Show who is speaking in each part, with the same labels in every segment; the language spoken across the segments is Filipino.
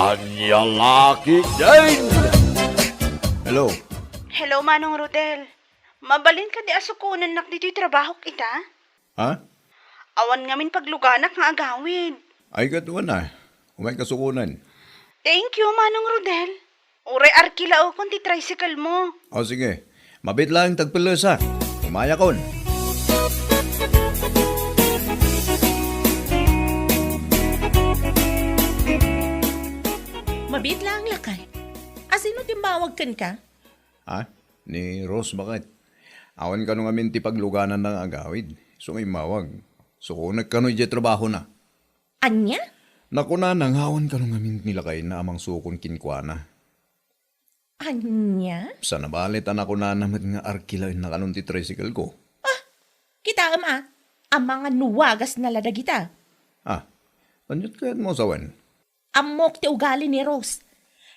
Speaker 1: Kanyang laki din! Hello?
Speaker 2: Hello, Manong Rodel. Mabalin ka di asukunan nak dito'y trabaho kita?
Speaker 1: Ha?
Speaker 2: Awan ngamin pagluganak nga agawid.
Speaker 1: Ay katuan na. Umay kasukunan.
Speaker 2: Thank you, Manong Rodel. Uray arkila o kung ti tricycle mo.
Speaker 1: O sige, mabit lang tagpilos ha. Umaya kon.
Speaker 3: Mabit lang lakay. Asino timbawag kan ka?
Speaker 1: Ha? Ni Rose bakit? Awan ka nung amin ti pagluganan ng agawid. So ngay mawag. So kung nagkano'y di trabaho na.
Speaker 3: Anya?
Speaker 1: Naku na, nanghawan ka nung amin nilakay na amang sukon kinkwana.
Speaker 3: Anya?
Speaker 1: Sa nabalitan ako na naman nga arkila na kanong ti tricycle ko.
Speaker 3: Kita ang mga nuwagas na lada kita.
Speaker 1: Ah, anyot kaya't mo sawan?
Speaker 3: Amok ti ugali ni Rose.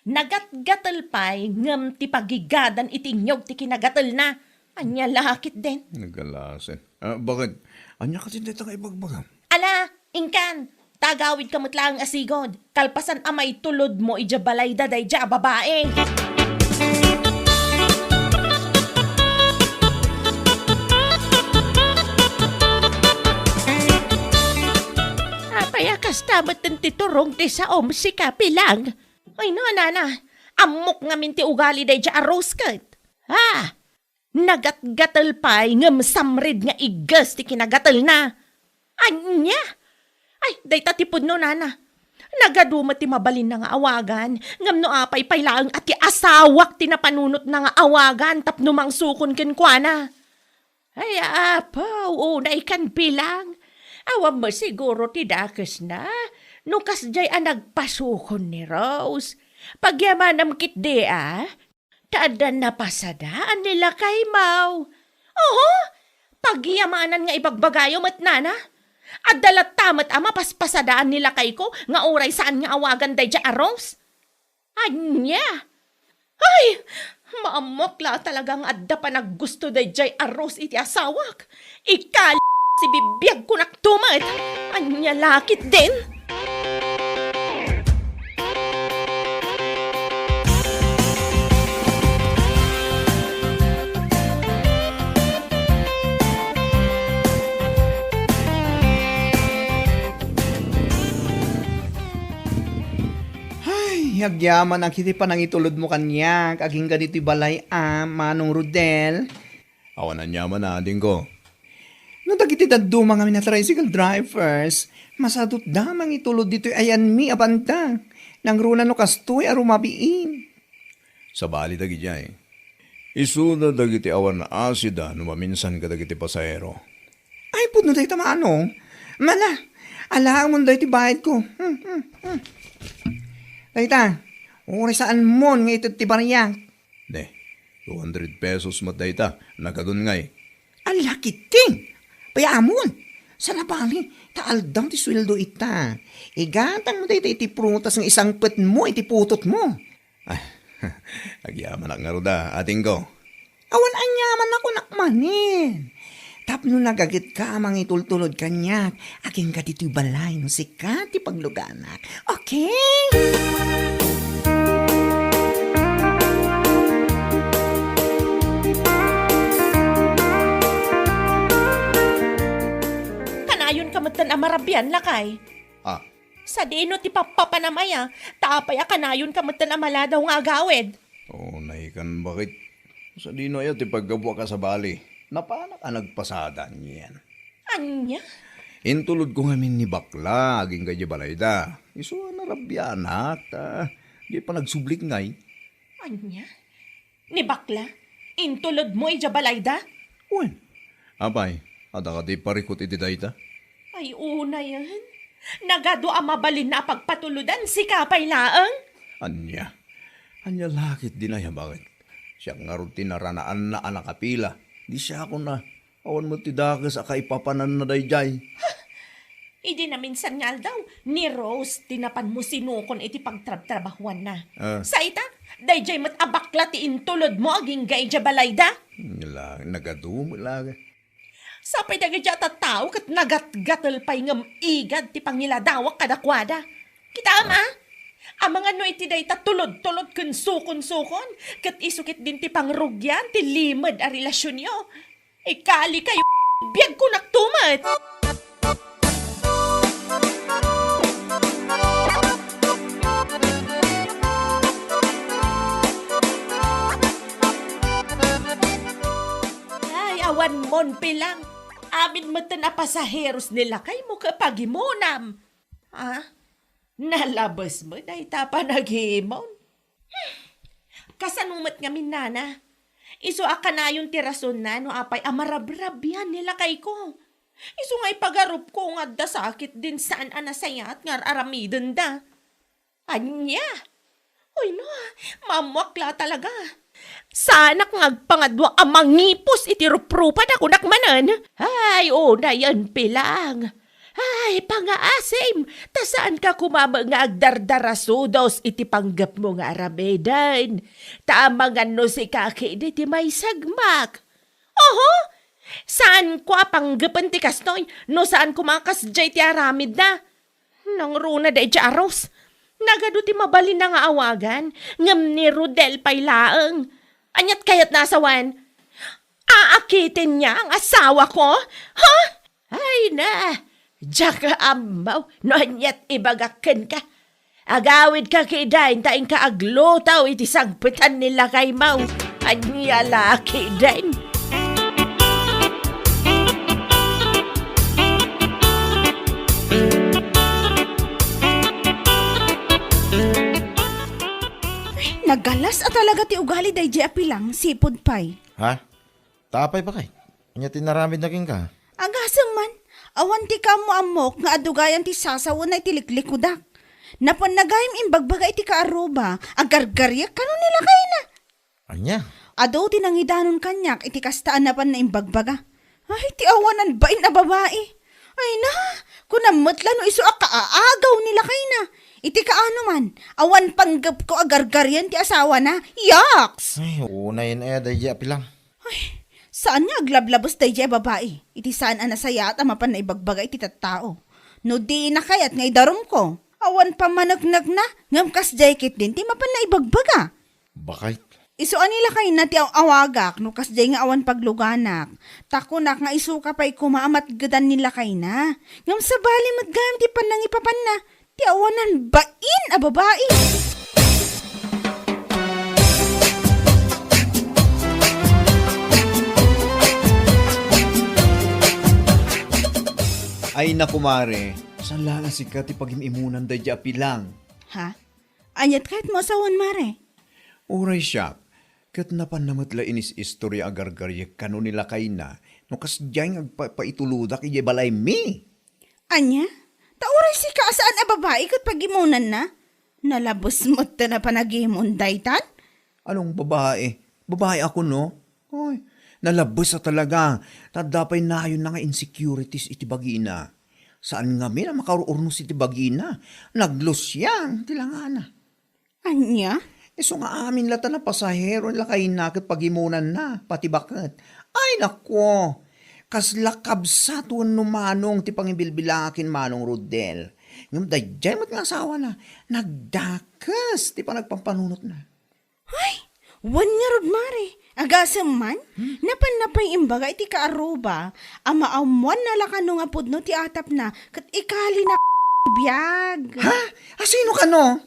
Speaker 3: Nagatgatal pa'y ngam ti pagigadan itinyog ti kinagatal na. Anya lakit din.
Speaker 1: Nagalasin. Bakit? Anya kasi dito nga ibagbagam.
Speaker 3: Ala, ingkan. Tagawid kamot lang asigod. Kalpasan amay tulod mo ijabalay daday ja babae. Payakas tamat ng titurong ti sa si kapilang. Ay no, nana. Amok nga min ti ugali day ja arroz kat. Ha? Nagatgatal pa'y ngam samrid nga igas ti kinagatal na. Anya? Ay, day tatipod no, nana. Nagaduma ti mabalin na nga awagan. Ngam no apay paylaang at ti asawak ti napanunot na nga awagan tapno mang sukon kenkwana. Ay, apaw, unay kan pilang. Awam mo siguro ti dakes na. Nukas jay nagpasukon ni Rose. Pagyamanam kit di taadan na pasadaan nila kay Mau. Oho, pagyamanan nga ibagbagayo mat nana. At dalat tamat ama paspasadaan nila kay ko nga oray saan nga awagan day ja Rose. Anya? Ay, maamokla talagang adda pa naggusto day jay Rose iti asawak. Si bibiyag ko naktumat. Anya lakit din.
Speaker 4: Ay, agyaman ang kiti pa nang itulod mo kanya. Kaging ganito'y balay Manong Rodel.
Speaker 1: Awan na nyaman na ading ko.
Speaker 4: No dagiti daddo mga na tricycle drivers, masadot damang itulod dito'y ayan mi abanta. Nang runa no kastoy arumabiin.
Speaker 1: Sa bali dagi jay. Isuna dagiti awan na asida no maminsan ka dagiti pasahero.
Speaker 4: Ay, pud no dahi tamano. Mala, alaang mo dahi ti bayad ko. Dahita, uri saan mo nga ito ti bariyang.
Speaker 1: Ne, 200 pesos matay ta. Nagadun ngay.
Speaker 4: Ang lakiting! Payamon! Sa nabali, taaldang ti sweldo ita. Igatang mo dahi iti prutas ng isang pet mo, iti putot mo.
Speaker 1: Ay, agyaman ang ngaruda, ating ko.
Speaker 4: Awan anyaman ako nakmanin. Tapno nagagit ka amang itultulod kanyak. Aking ka dito'y balay no sikat ti pagluganak. Okay?
Speaker 3: Kanayon kamatan amarabyan lakay.
Speaker 1: Ah,
Speaker 3: Sa dino ti papapanamaya, taapay kanayon kamatan amaladaw nga agawid.
Speaker 1: nahikan bakit? Sa dino ayo ti paggabuwa ka sa bali. Napanak ka nagpasada niyan.
Speaker 3: Anya?
Speaker 1: Intulod ko ngamin ni bakla, aging kaya balayda. Iso na rabyanak, di pa nagsublik ngay.
Speaker 3: Anya? Ni bakla? Intulod mo ijabalayda?
Speaker 1: Uwan, apay, ada ka di parikot iti dayta?
Speaker 3: Ay, una yan. Nagado ang mabalin na pagpatuludan si kapay laang.
Speaker 1: Anya lakit din ay bakit? Siya nga rin tinaranaan na anak kapila. Di siya ako na, awan mo tidakas aka ipapanan na dayjay.
Speaker 3: Idi na minsan nga daw, ni Rose, tinapan mo sinukon iti pagtrabahuan na. Sa ita, dayjay mat abakla ti intulod mo aging gay jabalayda.
Speaker 1: Nagadum, laga.
Speaker 3: Sapay dagay jata tao kat nagatgatal pa'y ngam igad ti pangiladawak kadakwada. Kita ama, Ang mga no iti day tulod-tulod kun sukon-sukon. Kat isukit din ti pangrugyan, ti limad a relasyon nyo. Ikali kayo, biyag ko naktumat. Ay, awan mon pilang. Amin mo na pasaheros nila kay mo kapag imunam. Ha? Nalabas mo na itapa naghimon. Kasanumat nga minana. Iso aka na yung tirason na no apay amarabrabyan nila kay ko. Iso nga'y pagarup ko nga da sakit din saan anasayat nga aramidon da. Anya? Uy no, mamwakla talaga. Sana ngagpangadwa amang ngipos itirupropan ako nakmanan. Ay, na yan pilang. Ay, pangaasim, ta saan ka kumama nga agdardarasudos iti panggap mo nga aramedan. Tamangan no si kaki iti may sagmak. Oho, saan ko panggapan ti kastoy, no saan kumakas jay ti aramid na. Nang runa da iti aros. Nagado ti mabalin na nga awagan, ngam ni Rodel pay laeng. Anyat kayat nasawan, aakitin niya ang asawa ko? Ha? Ay na, Jaka ambaw, no anyat ibagakan ka. Agawid ka kay dain, taing ka aglotaw iti sangpitan nila kay Mau. Anya laki dain.
Speaker 2: Nagalas at talaga ti ugali day di apilang sipod pay.
Speaker 5: Ha? Tapay pa kay? Anya tinaramid na king ka?
Speaker 2: Agasang man, awan ti ka mo amok nga adugayan ti sasawa na itiliklik-udak. Napan nagayim imbagbagay ti kaaruba, agargaryak kano nila kayo na.
Speaker 5: Anya?
Speaker 2: Ado tinangidanon kanyak iti kastaan na pan na imbagbaga. Ay, ti awanan bain na babae. Ay na, kunamutla no iso akaagaw nila kayo na. Iti kaano man, awan panggap ko agargaryan ti asawa na. Yaks!
Speaker 5: Ay, una yun day apilang.
Speaker 2: Ay, saan nga aglablabos day jay babae? Iti saan anasaya at amapan na ibagbaga iti tattao. No di na kayat ngay darom ko. Awan pa managnag na, ngam kas jay kit din ti mapan na ibagbaga.
Speaker 5: Bakit?
Speaker 2: Iso anila kay na ti awagak, no kas jay nga awan pagluganak. Takunak nga iso ka pa'y kumaamat gadan nila kay na. Ngam sa bali matgam ti panang ipapan na, ti awanan bain a babae.
Speaker 1: Ay nakumare, saan lang si Kati pag-imimunan da di apilang?
Speaker 2: Ha? Anyat kahit mo asawan mare.
Speaker 1: Uray siya, kat napanamatla inis istorya agar-garye kano nila kay na, no kas diyang agpaituludak iya balay mi.
Speaker 2: Anya? Tauray si ka saan a babae kat pagimunan na? Nalabos mo ta na panagimon daytan?
Speaker 1: Anong babae? Babae ako no? Ay, nalabos sa talaga. Tadapay na yun na nga insecurities iti bagina. Saan nga mi na makaruurnos iti bagina? Naglos yan, tilangana.
Speaker 2: Anya?
Speaker 1: Iso nga amin lata na pasahero nila kay nakit pagimunan na, pati bakit. Ay nako, kaslakab sa tuwan no manong ti pangibilbilakin manong Rodel. Ngam dayjay mat nga asawa na, nagdakas ti panagpampanunot na.
Speaker 2: Ay, wan nga rod mare. Agasam man, napan-napay imbaga iti kaaruba, ama amuan na lakano nga pudno ti atap na, kat ikali na biyag.
Speaker 1: Ha? Asino ka no?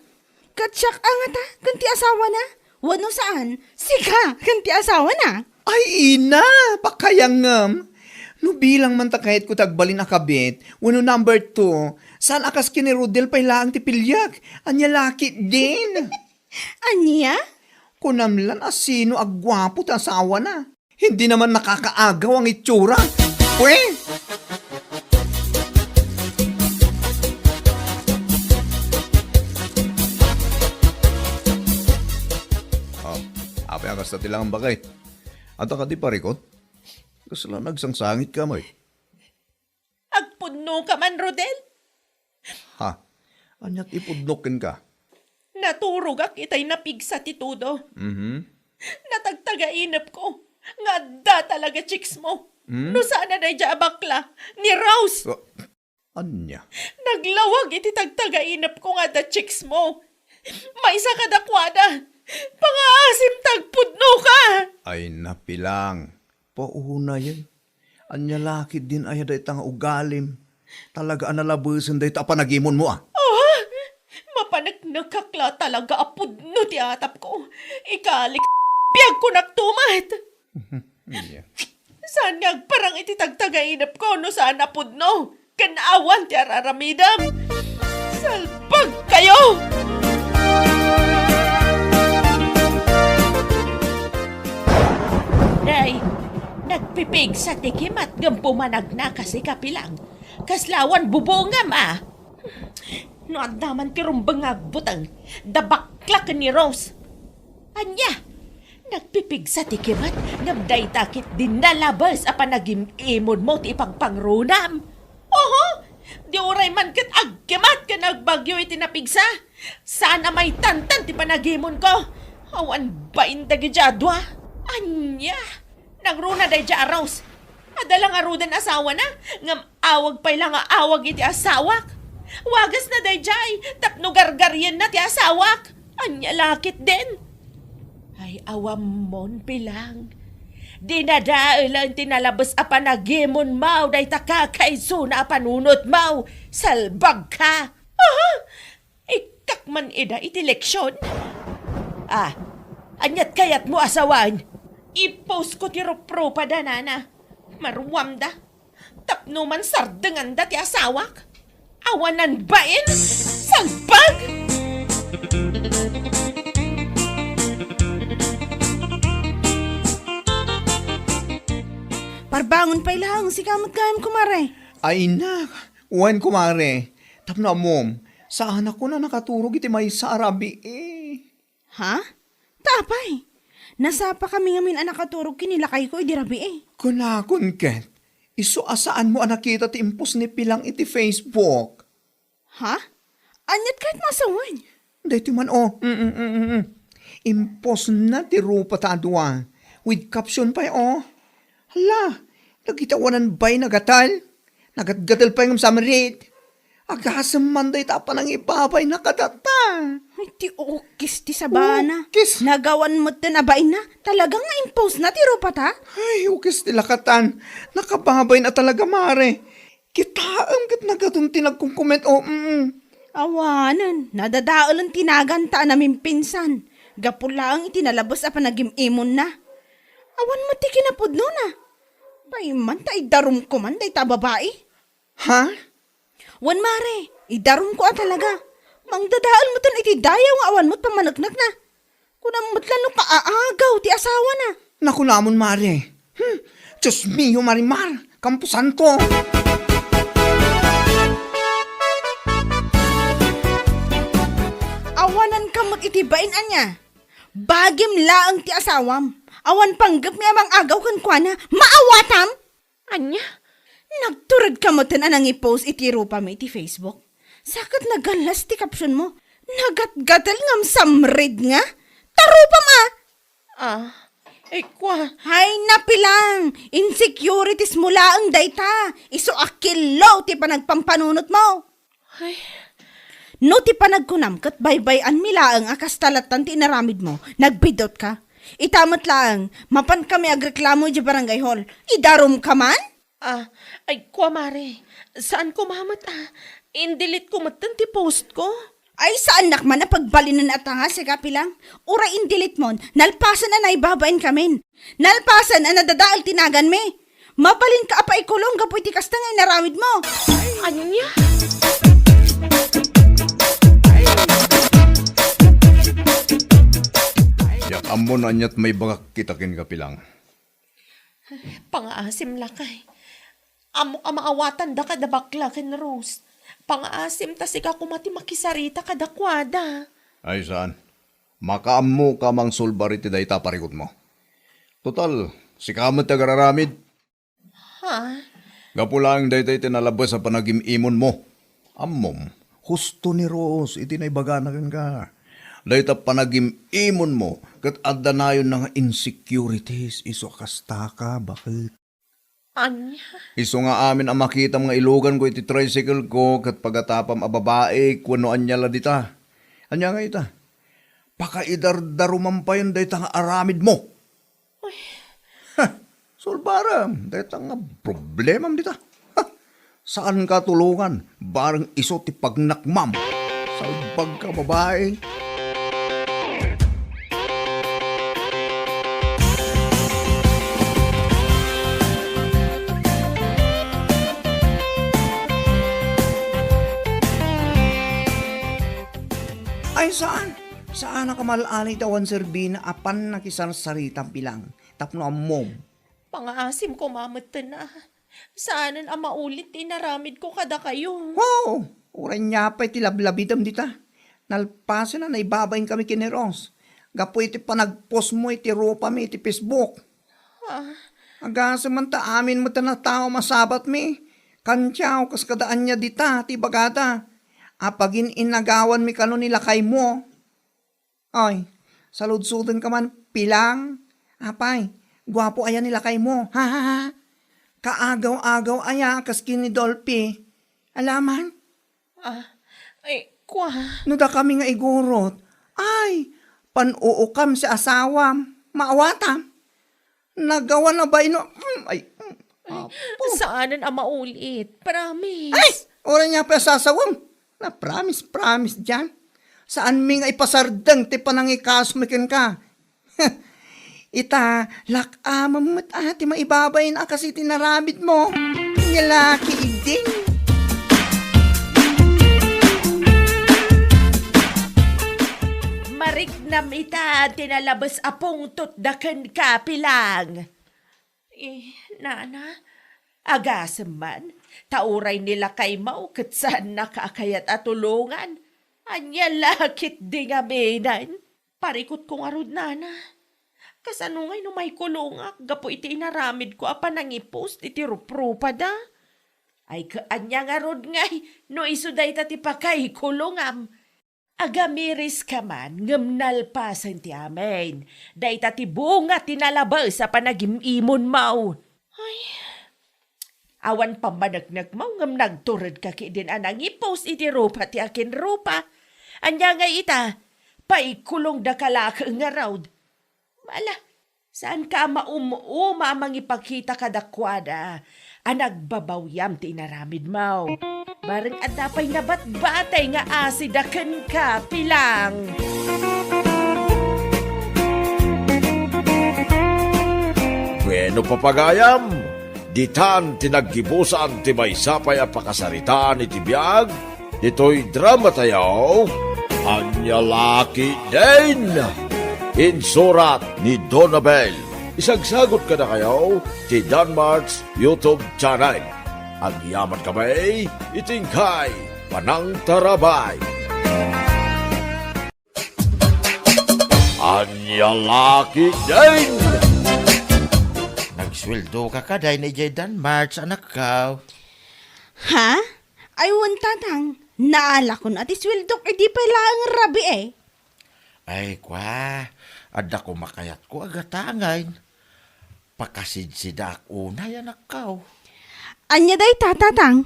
Speaker 2: Katsak angata, kanti asawa na. Wano saan? Sika, kanti asawa na.
Speaker 1: Ay ina, pakayangam. No bilang man takahit ko tagbalin akabit, wano number 2, saan akas kini Rodel pay laang ti pilyak, anya laki din.
Speaker 2: Anya?
Speaker 1: Kunamlan asino agwapo ta asawa na. Hindi naman nakakaagaw ang itsura. Pwe! Apay akas na tilang ang bagay. Ata ka di parikot? Kasala nagsangsangit ka mo eh.
Speaker 3: Agpudno ka man, Rodel.
Speaker 1: Ha? Anyat ipudnokin ka?
Speaker 3: Naturog ak itay napigsa ti tudo. Natagtagainap ko. Nga da talaga chicks mo. No sana na dya bakla. Ni Rose.
Speaker 1: Anya?
Speaker 3: Naglawag iti tagtagainap ko nga da chicks mo. May isa ka dakwada. Pangaasim tagpudno ka.
Speaker 1: Ay napilang. Pauna yan. Anya lakid din ay day tang ugalim. Talaga analabusin day ta panagimon mo ah.
Speaker 3: Oh, mapanagkakla talaga apudno ti atap ko. Ikalik piyag ko naktumat.
Speaker 1: Yeah.
Speaker 3: Saan nga parang ititagtagainap ko no saan apudno? Kanaawan ti araramidam. Salpag kayo! Day, nagpipig sa tikim at gampumanag na kasi kapilang. Kaslawan bubongam ah. Noad naman kirumbang agbutang. Dabaklak ni Rose. Anya, nagpipig sa tikimat ngamday takit din nalabas a panagimimon mo ti ipagpangrunam. Oho, di oray man kat agkimat ka nagbagyo iti napigsa. Sana may tantan ti panagimon ko. Awan ba indagi jadwa? Anya, nagruna day ja Rose. Adalang arudan asawa na, ngam awag pa'y lang awag iti asawak. Wagas na day jay, tapno gargaryen na ti asawak. Anya lakit din. Ay awam mon pilang. Dinadailan tinalabas a panagimon mau, day takakaiso na panunot mau. Salbag ka. Aha, ikak man ida iti leksyon. Ah, anyat kayat mo asawan. I-post ko ti ropro pa da nana. Maruwam da. Tapno man sardengan da ti asawak. Awanan bain? Salbag!
Speaker 2: Parbangon pa ilang, si kamot kayam kumare.
Speaker 1: Ay na, uwan kumare. Tapno mom, saan ako na nakaturog iti may sa Arabi eh.
Speaker 2: Ha? Tapay. Nasapa kami ngamin anak katurog kinilakay ko, idirabi eh.
Speaker 1: Kunakon ket, iso asaan mo nakita ti impos ni Pilang iti Facebook.
Speaker 2: Ha? Anyat kahit masawan.
Speaker 1: Dito man Impos na ti rupa ta adwa. With caption pa Hala, nagitawanan ba'y nagatal? Nagatgatal pa yung samarit. Agasam man day tapa ng ipapay nakatata.
Speaker 2: Ay, ti okis ti sabana.
Speaker 1: Okis.
Speaker 2: Nagawan mo tinabay na. Talagang nga impose na tiro pa ta.
Speaker 1: Ay, ukis tilakatan. Nakababay na talaga, mare. Kitaam kat nagatong tinagkong-comment
Speaker 2: Awanan, nadadaol ang tinaganta namin pinsan. Gapula ang itinalabos a panagimimon na. Awan mo ti kinapudno na. Paiman ta idarum ko man day ta babae.
Speaker 1: Ha?
Speaker 2: Wan mare, idarum ko talaga. Mangdadaol mo tan iti dayaw nga awan mo't pamanagnak na. Kunang matlan no kaaagaw ti asawa na.
Speaker 1: Naku namon, mare. Diyos mio, Marimar. Kampusan to.
Speaker 2: Awanan ka mo't itibain anya. Bagim laang ti asawam. Awan panggap mi amang agaw kan kwa na. Maawatam!
Speaker 3: Anya?
Speaker 2: Nagturad ka mo anang i-post iti rupa mo iti Facebook. Sakat nagalas ti caption mo. Nagatgatal ngam samrid nga. Tarupa ma!
Speaker 3: Ikwa.
Speaker 2: Hay napilang! Insecurities mo laang dayta. Iso akilaw ti panagpampanunot mo.
Speaker 3: Ay,
Speaker 2: No ti panagkunam kat baybayan mi laang akas talatan ti inaramid mo. Nagbidot ka. Itamot laang. Mapan kami agreklamo di barangay hall. Idarum ka man?
Speaker 3: ay kwa mare. Saan ko mamat Indelete ko matan ti post ko.
Speaker 2: Ay saan nakman na pagbalinan at nga si kapilang. Ura indilit mo, nalpasan na naibabain kamin. Nalpasan na nadadaal tinagan me. Mabalin ka apa ikulong kapoy ti kasta nga inaramid mo.
Speaker 3: Anya?
Speaker 5: Yak ammo na anyat may bagak kitakin kapilang.
Speaker 3: Pangaasim lakay. Amo ka maawatan da kada bakla ken Rose. Pangaasim ta sika kumati makisarita kada kwada.
Speaker 5: Ay saan? Makaammo ka mang sulbariti day taparikot mo. Total, si kamot tagararamid.
Speaker 3: Ha?
Speaker 5: Gapulang day tay tinalabas sa panagimimon mo. Ammom,
Speaker 1: Husto ni Rose, iti na ibaganakan ka.
Speaker 5: day ta panagimimon mo, kat adda na yun nga
Speaker 1: Insecurities, iso kasta ka, bakit?
Speaker 3: Anya?
Speaker 5: iso nga amin ang makita mga ilugan ko iti tricycle ko, kat pagatapam a babae, kuno anya la dita. Anya nga ita, pakaidardaruman pa yun dahi nga aramid mo. Sulbaram, dahi nga problemam dita. Saan ka tulungan? Barang iso ti pagnakmam. Salbag ka babae.
Speaker 1: Ay, saan? Saan na kamalalay tawan serbina apan nakisarsaritan bilang. Tapno mom.
Speaker 3: Pangaasim ko mamata na. Saanan ang maulit inaramid ko kada kayo.
Speaker 1: Oh, uran niya pa iti lablabidam dita. Nalpasin na naibabayin kami kineros. Gapo iti panagpost mo iti rupa mi iti Facebook. Aga samanta amin mo na tao masabat mi. Kantyaw kas kadaan niya dita ti bagada. Apagin inagawan mi kano nilakay mo. Ay, saludsudan ka man pilang. Apay, gwapo ayan nilakay mo. Ha ha ha. Kaagaw-agaw aya kas kinidolpi. Alaman?
Speaker 3: Ay, kwa.
Speaker 1: No da kami nga igurot. Ay, panuukam si asawam. Maawatam. Nagawa na ba ino?
Speaker 3: Saanan ang maulit? Promise.
Speaker 1: Ay! Oran niya pa sasawam. Na promise dyan. Saan mi nga ipasardang ti panangikasmikin ka? Ita, lakamam mo't ati maibabay na kasi tinarabit mo. Nilaki iding.
Speaker 3: Marignam ita, tinalabas apong tutdakan ka pilang. Nana, agasam man, tauray nila kay mau saan nakakayat at tulungan. Anya lakit di nga benan. Parikot kong arod, nana. Kasanungay no may kulungak, gapo iti inaramid ko apa nangipost iti ruprupa da. Ay kaanya nga rod ngay, no isuday tati pakay kulungam. Agamiris ka man, ngamnalpasan ti amin. Day tati bunga tinalabas sa panagimimon mau. Ay, awan pamanagnag mau ngam nagturad ka din anang ipost iti rupa ti akin rupa. Anya nga ita, paikulong da kalaka nga raud. Mala, saan ka mauma mangipakita kadakwada? Anagbabawyam ti inaramid mau. Barang at napay nabatbatay nga asidakan ka pilang.
Speaker 6: Bueno papagayam, ditan tinaggibusan ti may sapay a pakasaritaan iti biyag, dito'y drama tayaw, Anya Laki din! Insurat ni Donabel. Isagsagot ka na kayo ti Danmarks YouTube channel. Ang yaman kamay, itingkay, panang tarabay. Anya Laki din! Nagsweldo ka kaday ni Jay Danmarks, anak ka.
Speaker 2: Ha? Aywan tatang, naala ko na ti swildok, di pala ang rabi eh.
Speaker 6: Ay, kwa, adda ko makayat ko agatangay. Pakasidsidak unay, anak ka.
Speaker 2: Anya day tatatang?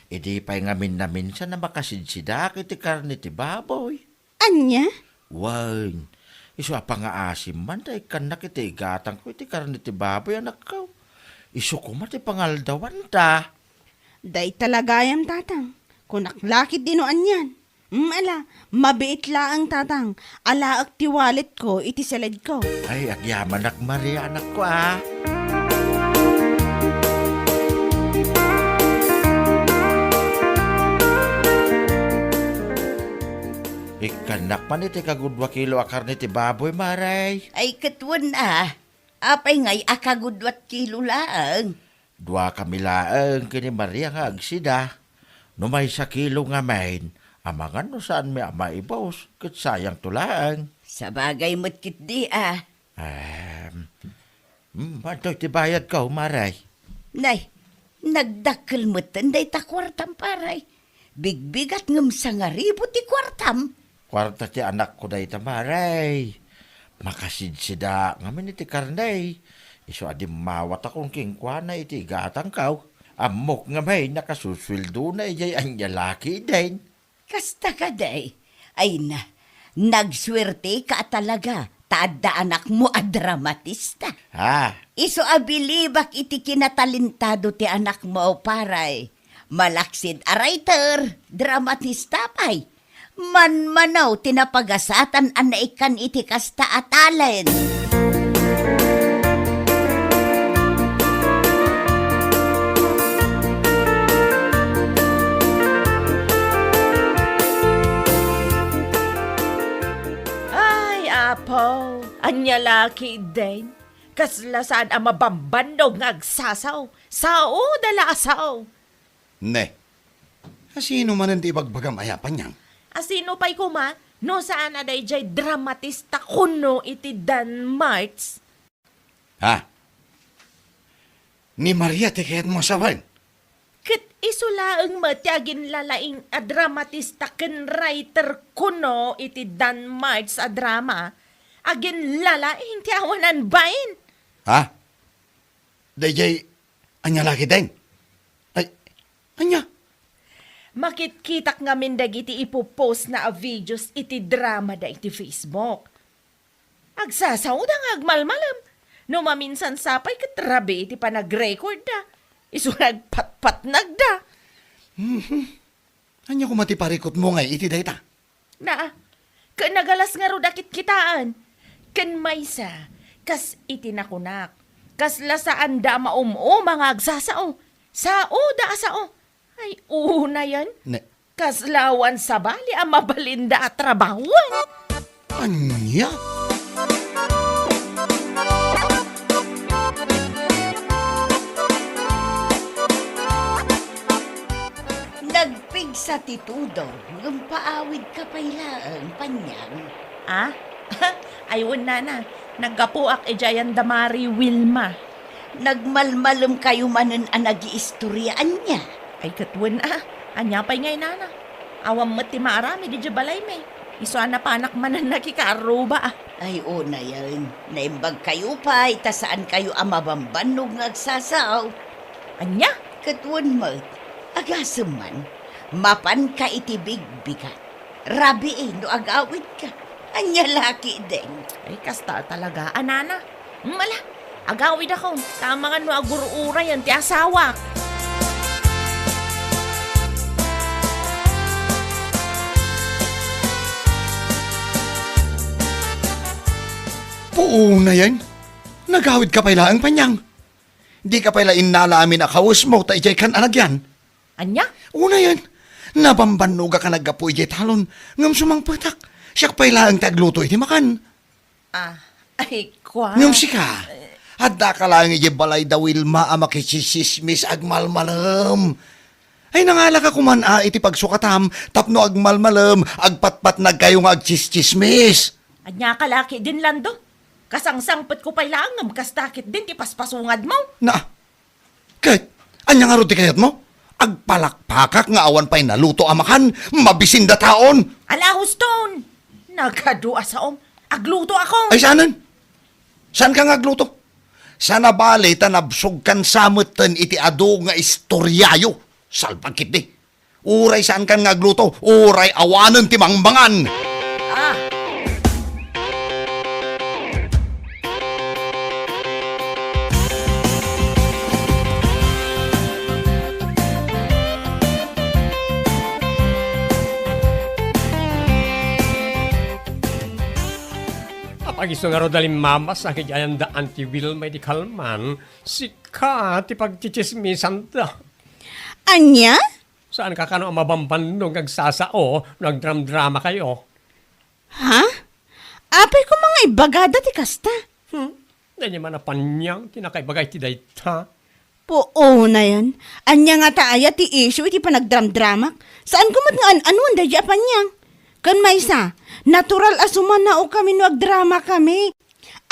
Speaker 6: Idi pa'y ngamin na minsan na makasidsidak iti karne ti baboy.
Speaker 2: Anya?
Speaker 6: Wain, iso pa nga asim man, day kanak iti igatang ko iti karne ti baboy, anak ka. Iso ko mati pangaldawan ta.
Speaker 2: Day talagayam tatang. Kunaklakit dino anyan. Ala, mabiit laang tatang. Ala ak tiwalit ko, iti salad ko.
Speaker 6: Ay, agyaman ak Maria, anak ko ah. Ikanak man iti kagudwa kilo akarne ti baboy, Maray.
Speaker 7: Ay katwan apay ngay akagudwat kilo laang.
Speaker 6: Dua kami laeng kini Maria nga agsida. No may sa kilo nga main, amangan no saan may maibos, kat sayang tulaang.
Speaker 7: Sa bagay mo't kit di
Speaker 6: Ito'y tibayad ka, Maray.
Speaker 7: Nay, nagdakkel mo't tanday ta kwartam paray. Bigbigat ngam sa nga ribo ti kwartam.
Speaker 6: Kwarta ti anak ko dahi ta, Maray. Makasidsida ngamin iti karnay. Iso adim mawat akong kingkwana iti gatang kaw. Amok nga may nakasuswildo na ijay ang Laki din.
Speaker 7: Kasta ka day. Ay na, Nagswerte ka talaga. Tada anak mo a dramatista.
Speaker 6: Ha?
Speaker 7: Iso abilibak iti kinatalintado ti anak mo paray. Malaksid a writer, dramatista pay. Manmanaw tinapagasatan an naikan iti kasta a talent.
Speaker 3: Ay, apo, anya laki din. Kaslasan ang mabambandog ng agsasaw. Sao dala asaw.
Speaker 8: Ne. Sino man ang ibagbagam ayapan niyang?
Speaker 3: Asino pa'y kuma? No saan na jay dramatista kuno iti Danmarts?
Speaker 8: Ha? Ni Maria tikayat mo sawan.
Speaker 3: Kat isulaang matyagin lalaing a dramatista ken writer kuno iti Danmarts a drama. Agin lalaing ti awanan bain.
Speaker 8: Ha? Dayjay, anya laki din? Ay, anya?
Speaker 3: Makitkitak nga mindag iti ipopost na a videos iti drama da iti Facebook. Agsasaw da nga agmalmalam. No maminsan sapay katrabi iti panag-record da. Iso nagpatpat nagda.
Speaker 8: Anya ko matiparikot mo ngay iti dayta?
Speaker 3: Na, nagalas nga ro dakit kitaan. Ken maysa, kas iti nakunak. Kas lasaan da mga agsasao. Sao da asao. Ay, una yan.
Speaker 8: Ne.
Speaker 3: Kaslawan sa bali ang mabalinda at trabahuan.
Speaker 8: Anya?
Speaker 7: Nagpig sa titudo, gumpaawid ka pailaan, panyang.
Speaker 3: Ah? Ayun na. Naggapuak ejayan damari Wilma.
Speaker 7: Nagmalmalum kayo manen ang nag-iistoryaan niya.
Speaker 3: Ay katwan anya pa'y ngay nana. Awam mo't ti maarami di balay may. Iso na panak manan nakikaruba
Speaker 7: Ay, na yan. Naimbag kayo pa, itasaan kayo ang mabambanog ng agsasaw.
Speaker 3: Anya?
Speaker 7: Katwan mo, agasam man, mapan ka itibig bigat. Rabi no agawid ka. Anya laki din.
Speaker 3: Ay kasta talaga. Anana? Mala. Agawid ako. Tama nga no agurura yan ti asawa.
Speaker 8: Puuna yan. Nagawid ka pailaan panyang. Di ka paila inalamin na kaus mo ta ijay kan anagyan.
Speaker 3: Anya?
Speaker 8: Una yan. Nabambanuga ka naggapo ijay talon. Ngam sumang patak. Siyak pailaan tagluto iti makan.
Speaker 3: Ay, kwa.
Speaker 8: Ngam sika. Hadda ka lang ijay balay da Wilma makichisismis agmalmalam. Ay nangala ka kuman iti pagsukatam. Tapno agmalmalam. Agpatpat nagkayo nga agchischismis.
Speaker 3: Anya kalaki din lando. Kasangsangpet ko pa'y langam, kastakit din, ti paspasungad mo.
Speaker 8: Na, kahit, anya nga ro ti kayat mo? Agpalakpakak nga awan pa'y naluto amakan, mabisinda taon.
Speaker 3: Alahos ton! Nagkadua sa agluto ako.
Speaker 8: Ay, saanan? Saan ka nga agluto? Sana bali tanabsog kan samutan iti ado nga istoryayo. Salpagkit di. Uray saan kan nga agluto? Uray awanan ti mangbangan.
Speaker 9: Pag iso nga ro dalim mamas ang kajayan da anti Wilma di kalman, sika ti pagchichismisan da.
Speaker 2: Anya?
Speaker 9: Saan ka kano ang mabambandong agsasao, nagdram-drama kayo?
Speaker 2: Ha? Apay ko mga ibagada ti kasta.
Speaker 9: Dahil man na panyang, tinakaibagay ti dayta.
Speaker 2: Oo na yan. Anya nga taaya ti issue iti panagdram-dramak. Saan kumat nga anuan da di apanyang? Kan maysa, natural asuman na o kami no agdrama kami.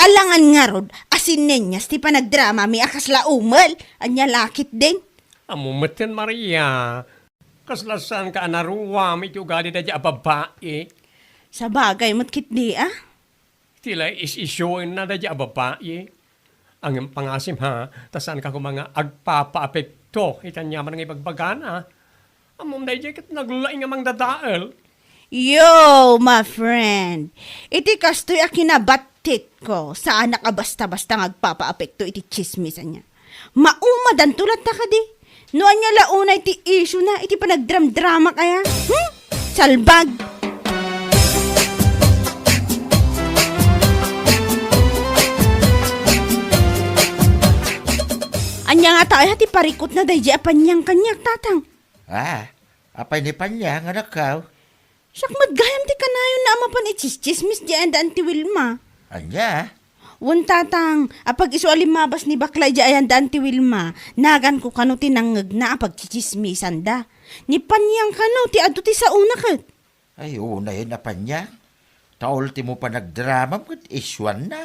Speaker 2: Alangan nga rod, asin nenyas ti panagdrama mi akas laumal. Anya lakit din.
Speaker 9: Amumatin Maria, kaslasan ka anaruwa, may ugali da di ababae.
Speaker 2: Sa bagay mo't kit di ah.
Speaker 9: Tila is-isyoin na da di ababae. Ang pangasim ha, tasan ka kung mga agpapa-apekto, itanyaman ng ibagbagana. Amom da di kat naglulaing amang dadaal.
Speaker 2: Yo, my friend. Iti kastoy a kinabatit ko saan ka basta-basta ngagpapa-apekto iti chismisan niya. Maumadan tulad ta ka di. Noan niya launa iti issue na iti panagdram-drama kaya. Salbag. Anya nga tayo hati parikot na dahi apanyang kanyak tatang.
Speaker 6: Apay ni panya nga nakaw.
Speaker 2: Sak madgayam ti kanayon na amapan ichis-chismis di anda anti Wilma.
Speaker 6: Anya?
Speaker 2: Wan tatang, apag iso alimabas ni bakla di ayan da anti Wilma, nagan ko kano tinangag na apag chichismisan da. Ni panyang kano ti adto ti sa una kat.
Speaker 6: Ay, una yun na panya. Taol ti mo pa nagdrama kat iswan na.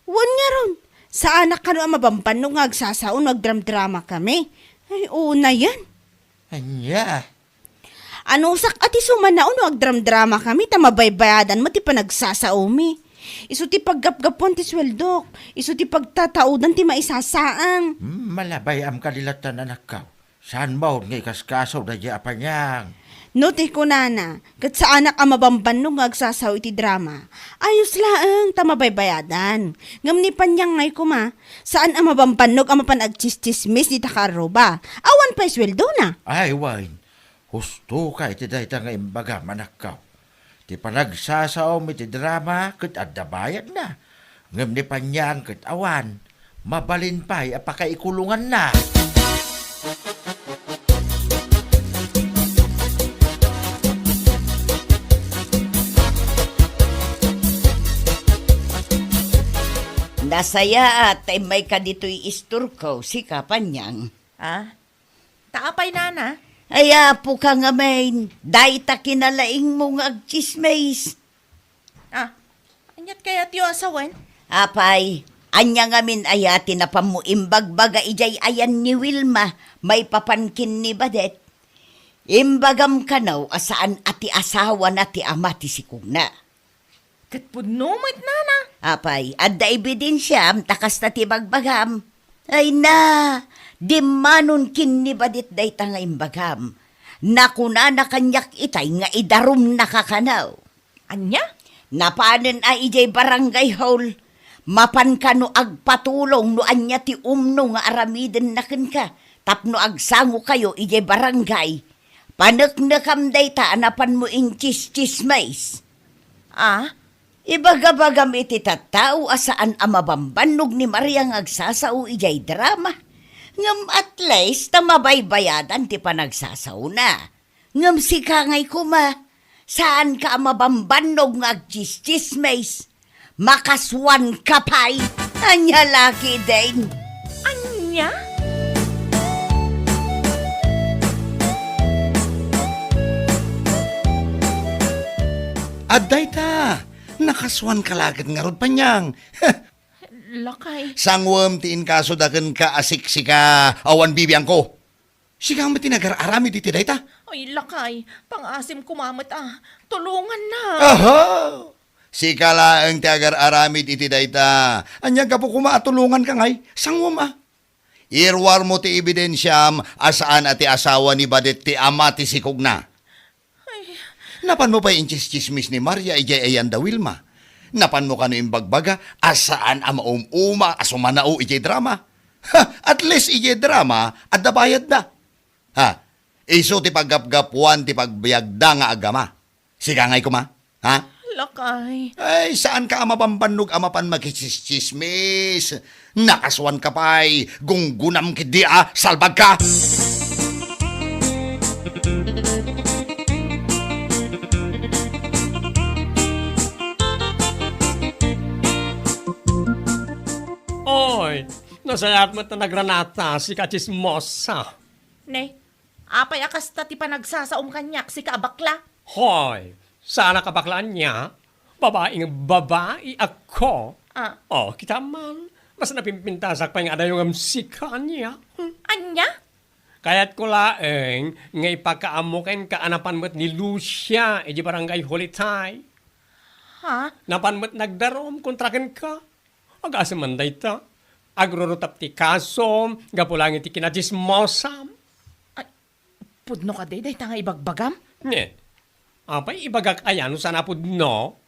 Speaker 2: Wan nga ron, sa anak kano ang mabampan nung agsasaon nagdram-drama kami. Ay, una yan.
Speaker 6: Anya?
Speaker 2: Ano sak ati sumanaon no agdram-drama kami, tamabaybayadan mo ti panagsasaomi. Isu ti paggapgapon ti sweldok, isu ti pagtataudan ti maisasaang.
Speaker 6: Malabay am kalilatan na nakaw. Saan mo ngay kaskasaw na di apanyang?
Speaker 2: No ti kunana, kat sa anak ang mabamban nung agsasaw iti drama. Ayos laang tamabaybayadan. Ngam ni panyang ngay kuma, saan ang mabamban nung ang mapanagchismismis ni takaroba. Awan pa sweldo na.
Speaker 6: Ay, wine. Husto ka iti dahita nga imbaga manakaw. Ti panagsasaom iti drama kat addabayad na. Ngam ni panyang kat awan. Mabalin pa'y apakaikulungan na.
Speaker 7: Nasaya at ay may kadito'y isturko si Kapanyang.
Speaker 3: Taapay nana.
Speaker 7: Aya po ka nga main, dahi ta kinalaing mong agchismays.
Speaker 3: Anyat kaya tiyo asawen?
Speaker 7: Apay, anya nga min aya tinapamuimbagbaga ijay ayan ni Wilma, may papankin ni Badet. Imbagam kanaw asaan ati asawa na ti ama ti sikugna.
Speaker 3: Katpudnumit nana.
Speaker 7: Apay, adda ebidensya takas na ti bagbagam. Ay na, di manon kin ni Badit day ta nga imbagam. Nakuna na kanyak itay nga idarum nakakanaw.
Speaker 3: Anya?
Speaker 7: Napanan ay ijay barangay hall. Mapan ka no agpatulong no anya ti umno nga aramiden na ka. Tapno agsango kayo ijay barangay. Panaknakam day ta anapan mo ing chis-chismays. Ibagabagam iti tattao asaan amabambanog ni Maria ng agsasao ijay drama. Ngam at least tamabaybayadan ti panagsasaw na. Ngam si kangay kuma, saan ka amabambanog ng agchis-chismays? Makaswan ka pa'y, anya laki din.
Speaker 3: Anya?
Speaker 8: Adday ta, nakaswan kalagad nga rod panyang.
Speaker 3: Lakay.
Speaker 8: Sangwam tiin kaso daken ka asiksika awan bibiyang ko. Sigang matinagar-arami di tiday ta.
Speaker 3: Ay, lakay. Pangasim kumamot Tulungan na.
Speaker 8: Aha! Sikala ang tiagar-arami di tiday ta. Anya ka po kumaatulungan ka ngay, sangwam Irwar mo ti ebidensyam asaan ati asawa ni Badet ti ama ti sikugna. Napan mo pa yung chismis ni Maria ijay ayan da Wilma. Napan mo kano yung bagbaga asaan ama uma asumanao ijay drama. At least ijay drama at dabayad na. Iso ti paggapgapuan ti pagbayagda nga agama. Sigangay ko ma.
Speaker 3: Lakay.
Speaker 8: Ay, saan ka amabambanog amapan magkichismis? Nakaswan ka pa'y gunggunam kidi salbag ka.
Speaker 9: Oy, nasayat mo na nagranata si Kachismosa.
Speaker 3: Ne, apay akas ta ti panagsasaom kanyak si kaabakla.
Speaker 9: Hoy, sana kabaklaan niya, babaeng babae ako. Kita man, mas napimpintasak pa yung adayong amsika niya.
Speaker 3: Anya?
Speaker 9: Kaya't ko laeng, ngay pagkaamukin kaanapan mo't ni Lucia, di barangay Holitay. Napan mo't nagdarom, kontraken ka. Agasamanday ta. Agrorotap ti kasom, gapulang iti kinachismosam.
Speaker 3: Pudno ka day, tanga ibagbagam?
Speaker 9: Ne, Apay, ibagak ayan, saan apod no?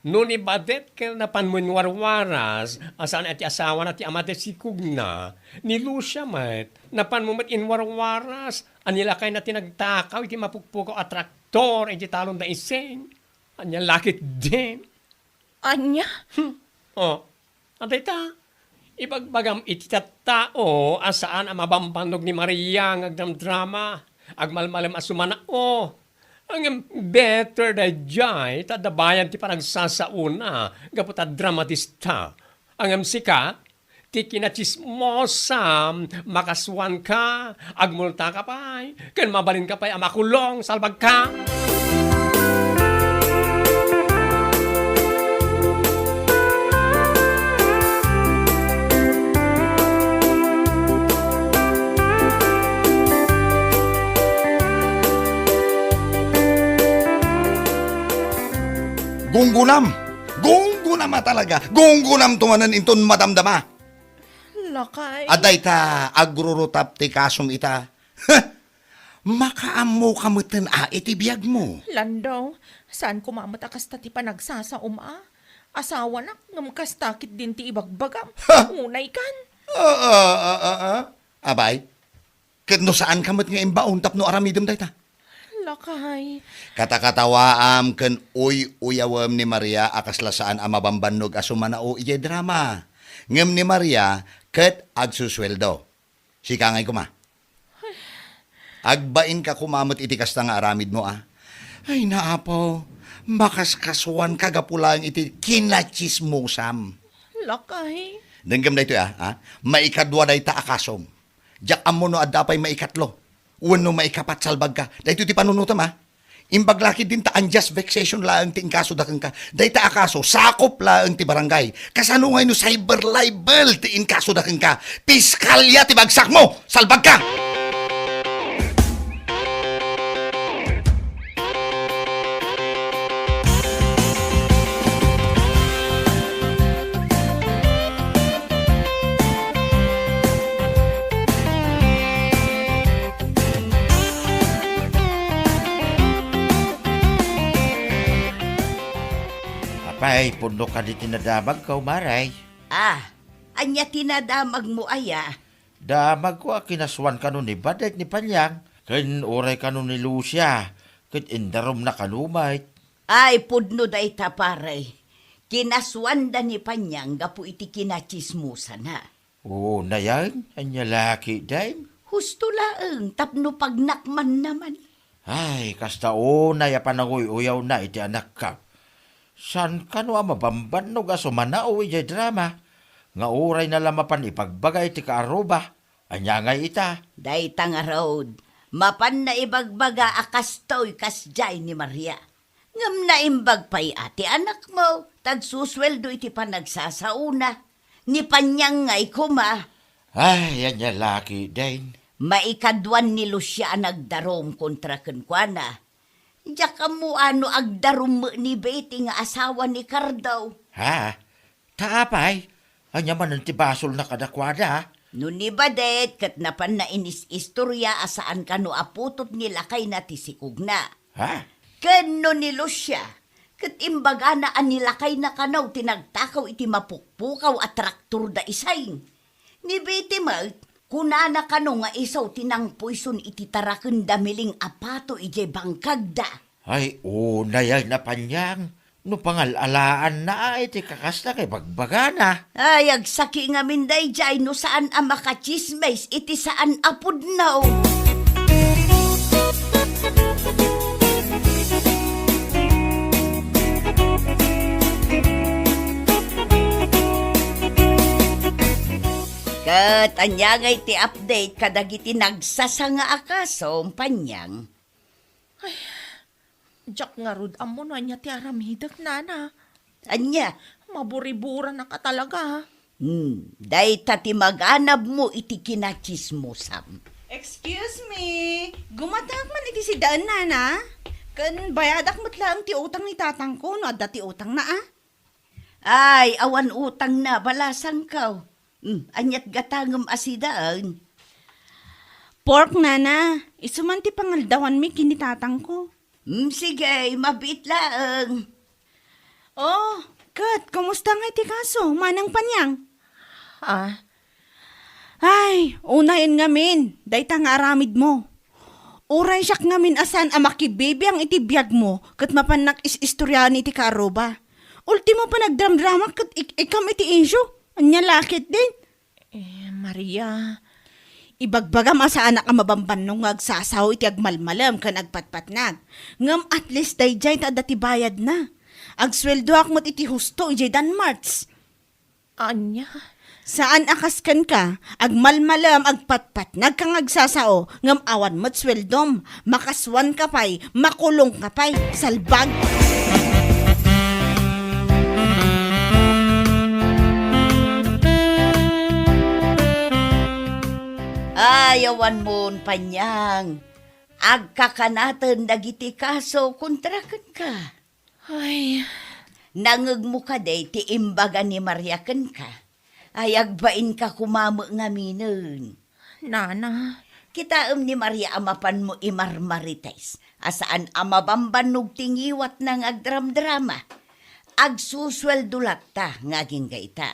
Speaker 9: Nung ibadet ka na panmunwarwaras, asaan at asawa na ti amate sikug na, ni Lucia mat, na panmumat inwarwaras, anila kay na tinagtakaw, iti mapukpukaw atraktor, iti talon da iseng, anya lakit din.
Speaker 3: Anya?
Speaker 9: Oh, atay ta, ibagbagam iti tao, asaan ang mabambanog ni Maria, ng agdamdrama, agmalmalam asumana, ang better da jay, tadabayan ti panagsasauna, gaputa dramatista. Ang sika, ti kinachismosam, makaswan ka, agmulta ka pa'y, kan mabalin ka pa'y amakulong, salbag ka.
Speaker 8: Gunggunam! Gunggunam talaga! Gunggunam tumanan inton madamdama!
Speaker 3: Lakay.
Speaker 8: Aday ta, agrurutap ti kasom ita. Makaamo kamutin iti biyag mo.
Speaker 3: Landaw, saan kumamat akasta ti panagsasaum Asawa na, ngamkastakit din ti ibagbagam. Unay kan.
Speaker 8: Abay, no saan kamot nga imbaon tapno aramidem day ta?
Speaker 3: Lakay.
Speaker 8: Katakatawaam ken uyawam ni Maria akaslasaan ang mabambannog asumanao ije drama. Ngem ni Maria ket agsusweldo. Sikangay kuma. Agbain ka kumamot iti kasta nga aramid mo Ay naapo, makaskaswan kagapulang iti kinachismosam.
Speaker 3: Lakay.
Speaker 8: Denggam da ito maikadwa da ita akasom. Jak amo no adapay maikatlo. Uno maikapat salbag ka. Dahito ti panunutam Imbaglaki din ta unjust vexation laang ti inkaso da ka. Dahita akaso, sakop laang ti barangay. Kasano ngay no cyber libel ti inkaso da ka. Piskalya ti bagsak mo, salbag ka!
Speaker 6: Apay, puno ka di tinadamag ka, Maray.
Speaker 7: Anya tinadamag mo aya.
Speaker 6: Damag ko kinaswan ka nun ni Badet ni Panyang. Ken oray ka nun ni Lucia. Ket indarom na kanumay.
Speaker 7: Ay, pudno da ita paray. Kinaswanda ni Panyang gapu iti kinachismusa na.
Speaker 6: Oo, na yan. Anya laki, dahil.
Speaker 7: Husto laeng, tapno pagnakman naman.
Speaker 6: Ay, kasta una ya pananguy-uyaw na iti anak ka. San ka no mabamban no gaso manao ijay drama? Nga uray na lamapan ipagbagay ti kaaruba. Anya nga ita.
Speaker 7: Dayta nga road, mapan na ibagbaga akastoy kasjay ni Maria. Ngam na imbag pa'y ati anak mo, tagsusweldo iti panagsasauna. Ni Panyang ngay kuma.
Speaker 6: Ay, anya laki, din.
Speaker 7: Maikadwan ni Lucia nagdarom kontra kenkwana. Diyak mo agdarum ni Betty nga asawa ni Cardaw.
Speaker 6: Ha? Taapay? Anya man ang tibasol na kadakwada.
Speaker 7: No ni Badet, kat napan na inis istorya asaan ka no aputot nila kay natisikog na.
Speaker 6: Ha?
Speaker 7: Kano ni Lucia, kat imbaga na anilakay na kanaw tinagtakaw iti mapukpukaw at traktor da isay. Ni Betty Malt, kunana kano nga isaw tinang poison iti taraken damiling apato ije bangkagda.
Speaker 6: Ay, unay na Panyang. No pangalalaan na iti kakasta kay bagbagana.
Speaker 7: Ay, agsaki nga minday jay no saan ang makachismes iti saan apod now. Kat anya nga iti update kadagiti nagsasanga akasom Panyang.
Speaker 3: Jak nga rod amo na niya ti aramidak nana.
Speaker 7: Anya?
Speaker 3: Maburibura na ka talaga.
Speaker 7: Day tati maganab mo iti kinachismosam.
Speaker 2: Excuse me, gumatak man iti si daan nana. Kan bayadak mo't lang ti utang ni tatang ko, no adda ti utang na
Speaker 7: Ay, awan utang na, balasang kaw. Anyat gatangam asidaan.
Speaker 2: Pork nana, isuman ti pangaldawan mi kini tatang ko.
Speaker 7: Sige, mabit laang.
Speaker 2: Oh, Kat, kumusta nga iti kaso? Manang panyang?
Speaker 3: Ah,
Speaker 2: Ay, unahin ngamin. Dayta nga aramid mo. Uray siyak ngamin asan amakibibi ang iti biyag mo kat mapanak is-istoryahan iti karoba. Ultimo pa nagdram-drama kat ikam iti issue. Anya lakit din.
Speaker 3: Maria,
Speaker 2: Ibagbaga masa anak ang mabamban nung agsasaw iti agmalmalam kan agpatpatnag. Ngam at least dayjay ta dati bayad na. Agsweldo akmat iti husto ijay Danmarts.
Speaker 3: anya.
Speaker 2: Saan akaskan ka? Agmalmalam agpatpatnag kang agsasao. Ngam awan mat sweldom. Makaswan ka pa'y, makulong ka pa'y, salbag.
Speaker 7: Ayawan mon panyang. Agkakanatan dagiti kaso kontrakan ka.
Speaker 3: Ay,
Speaker 7: Nangeg mo ka day ti imbaga ni Maria ken ka. Ay agbain ka kumamo nga minen.
Speaker 3: Nana.
Speaker 7: Kitaem ni Maria amapan mo imarmarites. Asaan amabambanog tingiwat ng agdram-drama. Agsusweldo latta ngaging gaita.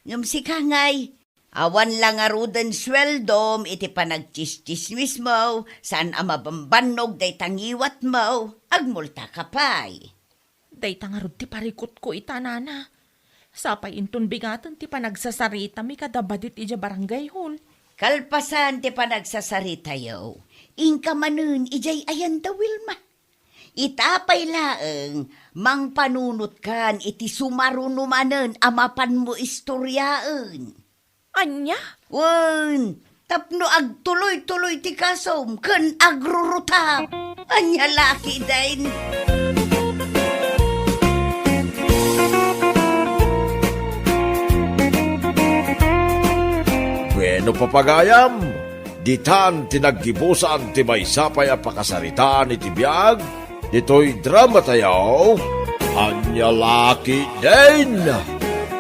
Speaker 7: Ngam si kangay, awan lang arudan sweldom iti panagchis-chismis mo, saan amabambanog day tangiwat mo, agmulta ka pa'y.
Speaker 3: Day tangarod ti parikot ko ita, Nana. Sapay inton bigatan ti panagsasarita mi kadabadit ija barangay hon.
Speaker 7: Kalpasan ti panagsasarita yaw, ingka manun ijay ayan da Wilma. Itapay laeng, mang panunot kan iti sumarunumanen amapan mo istoryaan.
Speaker 3: Anya?
Speaker 7: Wen, tapno agtuloy-tuloy ti kasom, ken agrurutap. Anya laki dain.
Speaker 10: Bueno papagayam, ditan tinaggibusan ti may sapay a pakasaritaan iti biyag, dito'y drama tayaw, Anya Laki din!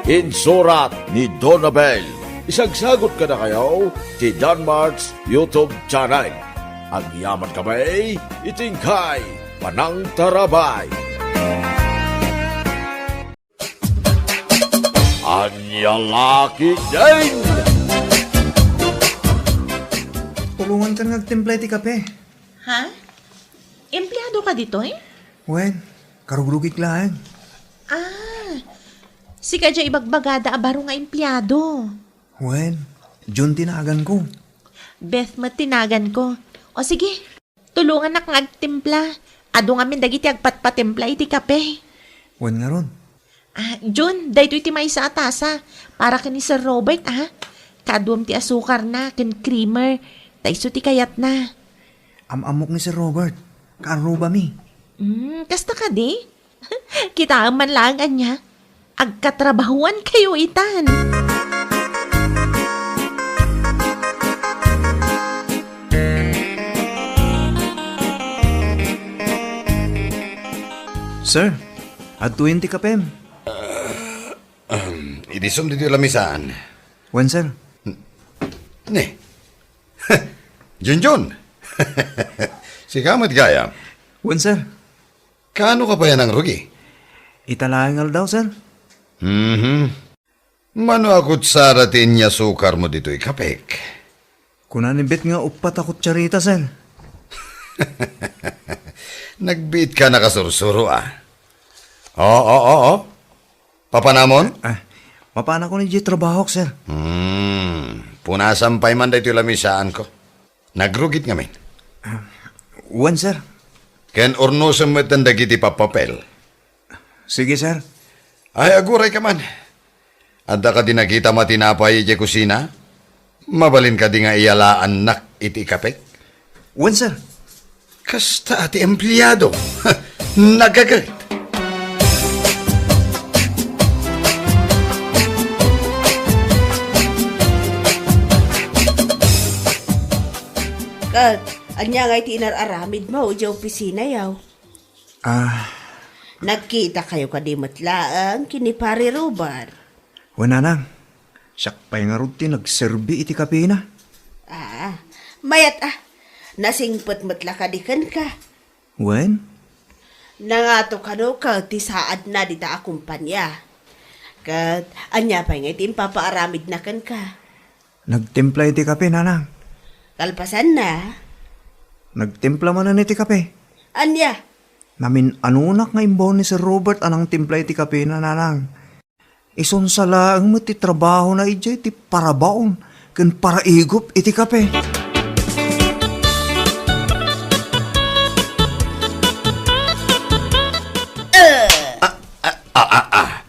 Speaker 10: Insurat ni Donabel. Isagsagot ka na kayo ti Danmarts YouTube channel. Ang yaman kamay, itingkay, Panang Tarabay. Anya Laki din!
Speaker 1: Tulungan ka nagtimpla iti kape.
Speaker 3: Ha? Empleyado ka dito eh?
Speaker 1: Wen, karugrugik lang.
Speaker 3: Si kadya ibagbagada abaro nga empleyado.
Speaker 1: Wen, Jun tinagan ko.
Speaker 3: Beth matinagan ko. O sige, tulungan na kang agtimpla. Ado nga min dagiti agpatpatimpla iti kape.
Speaker 1: Wen nga ron.
Speaker 3: Jun, dayto iti may sa atasa. Para ka ni Sir Robert, Kaduam ti asukar na, ken creamer. Taiso ti kayat na.
Speaker 1: Amok ni Sir Robert. Karuba mi.
Speaker 3: Kasta ka di? Kita man lang niya. Agkatrabahuan kayo itan.
Speaker 1: Sir, at 20 kapem.
Speaker 8: Idisum dito lamisaan.
Speaker 1: Wen, sir.
Speaker 8: Ne. Junjun. Si kamat gaya.
Speaker 1: Wen, sir.
Speaker 8: Kano ka pa yan ang rugi?
Speaker 1: Italangal daw, sir.
Speaker 8: Mano akot saratin niya sukar mo dito'y kapek.
Speaker 1: Kunanibit nga upat ako tsarita, sir.
Speaker 8: Nagbit ka nakasursuro Oo. Papanamon?
Speaker 1: Mapana ko ni J trabaho, sir.
Speaker 8: Punasampay man dito lamisaan ko. Nagrugit ngamin.
Speaker 1: Wen, sir.
Speaker 8: Ken ornosem met ang dagiti papapel.
Speaker 1: Sige, sir.
Speaker 8: Ay, aguray ka man. Adda ka din nakita matinapay iti kusina? Mabalin ka di nga iyalaan nak iti kapek?
Speaker 1: Wen, sir.
Speaker 8: Kasta ati empleyado. Nagagalit.
Speaker 2: Kat, anya nga iti inararamid mo, di opisina yaw. Nagkita kayo kadimatlaang kinipari Robert.
Speaker 1: Wen, nanang. Siyak pa'y nga ruti nagserbi iti kape na.
Speaker 2: Mayat nasingpot matla kadikan ka.
Speaker 1: Wen,
Speaker 11: Nangato kano ka ti saad na di ta akumpanya. Kat anya pa nga iti papaaramid na kan ka.
Speaker 1: Nagtimpla iti kape, nanang.
Speaker 11: Kalpasan na.
Speaker 1: Nagtimpla man na iti kape.
Speaker 11: Anya?
Speaker 1: Namin anunak nga imbon ni Sir Robert anang timpla iti kape na nanang. Ison sala ang mati trabaho na iti iti parabaon ken paraigop iti kape.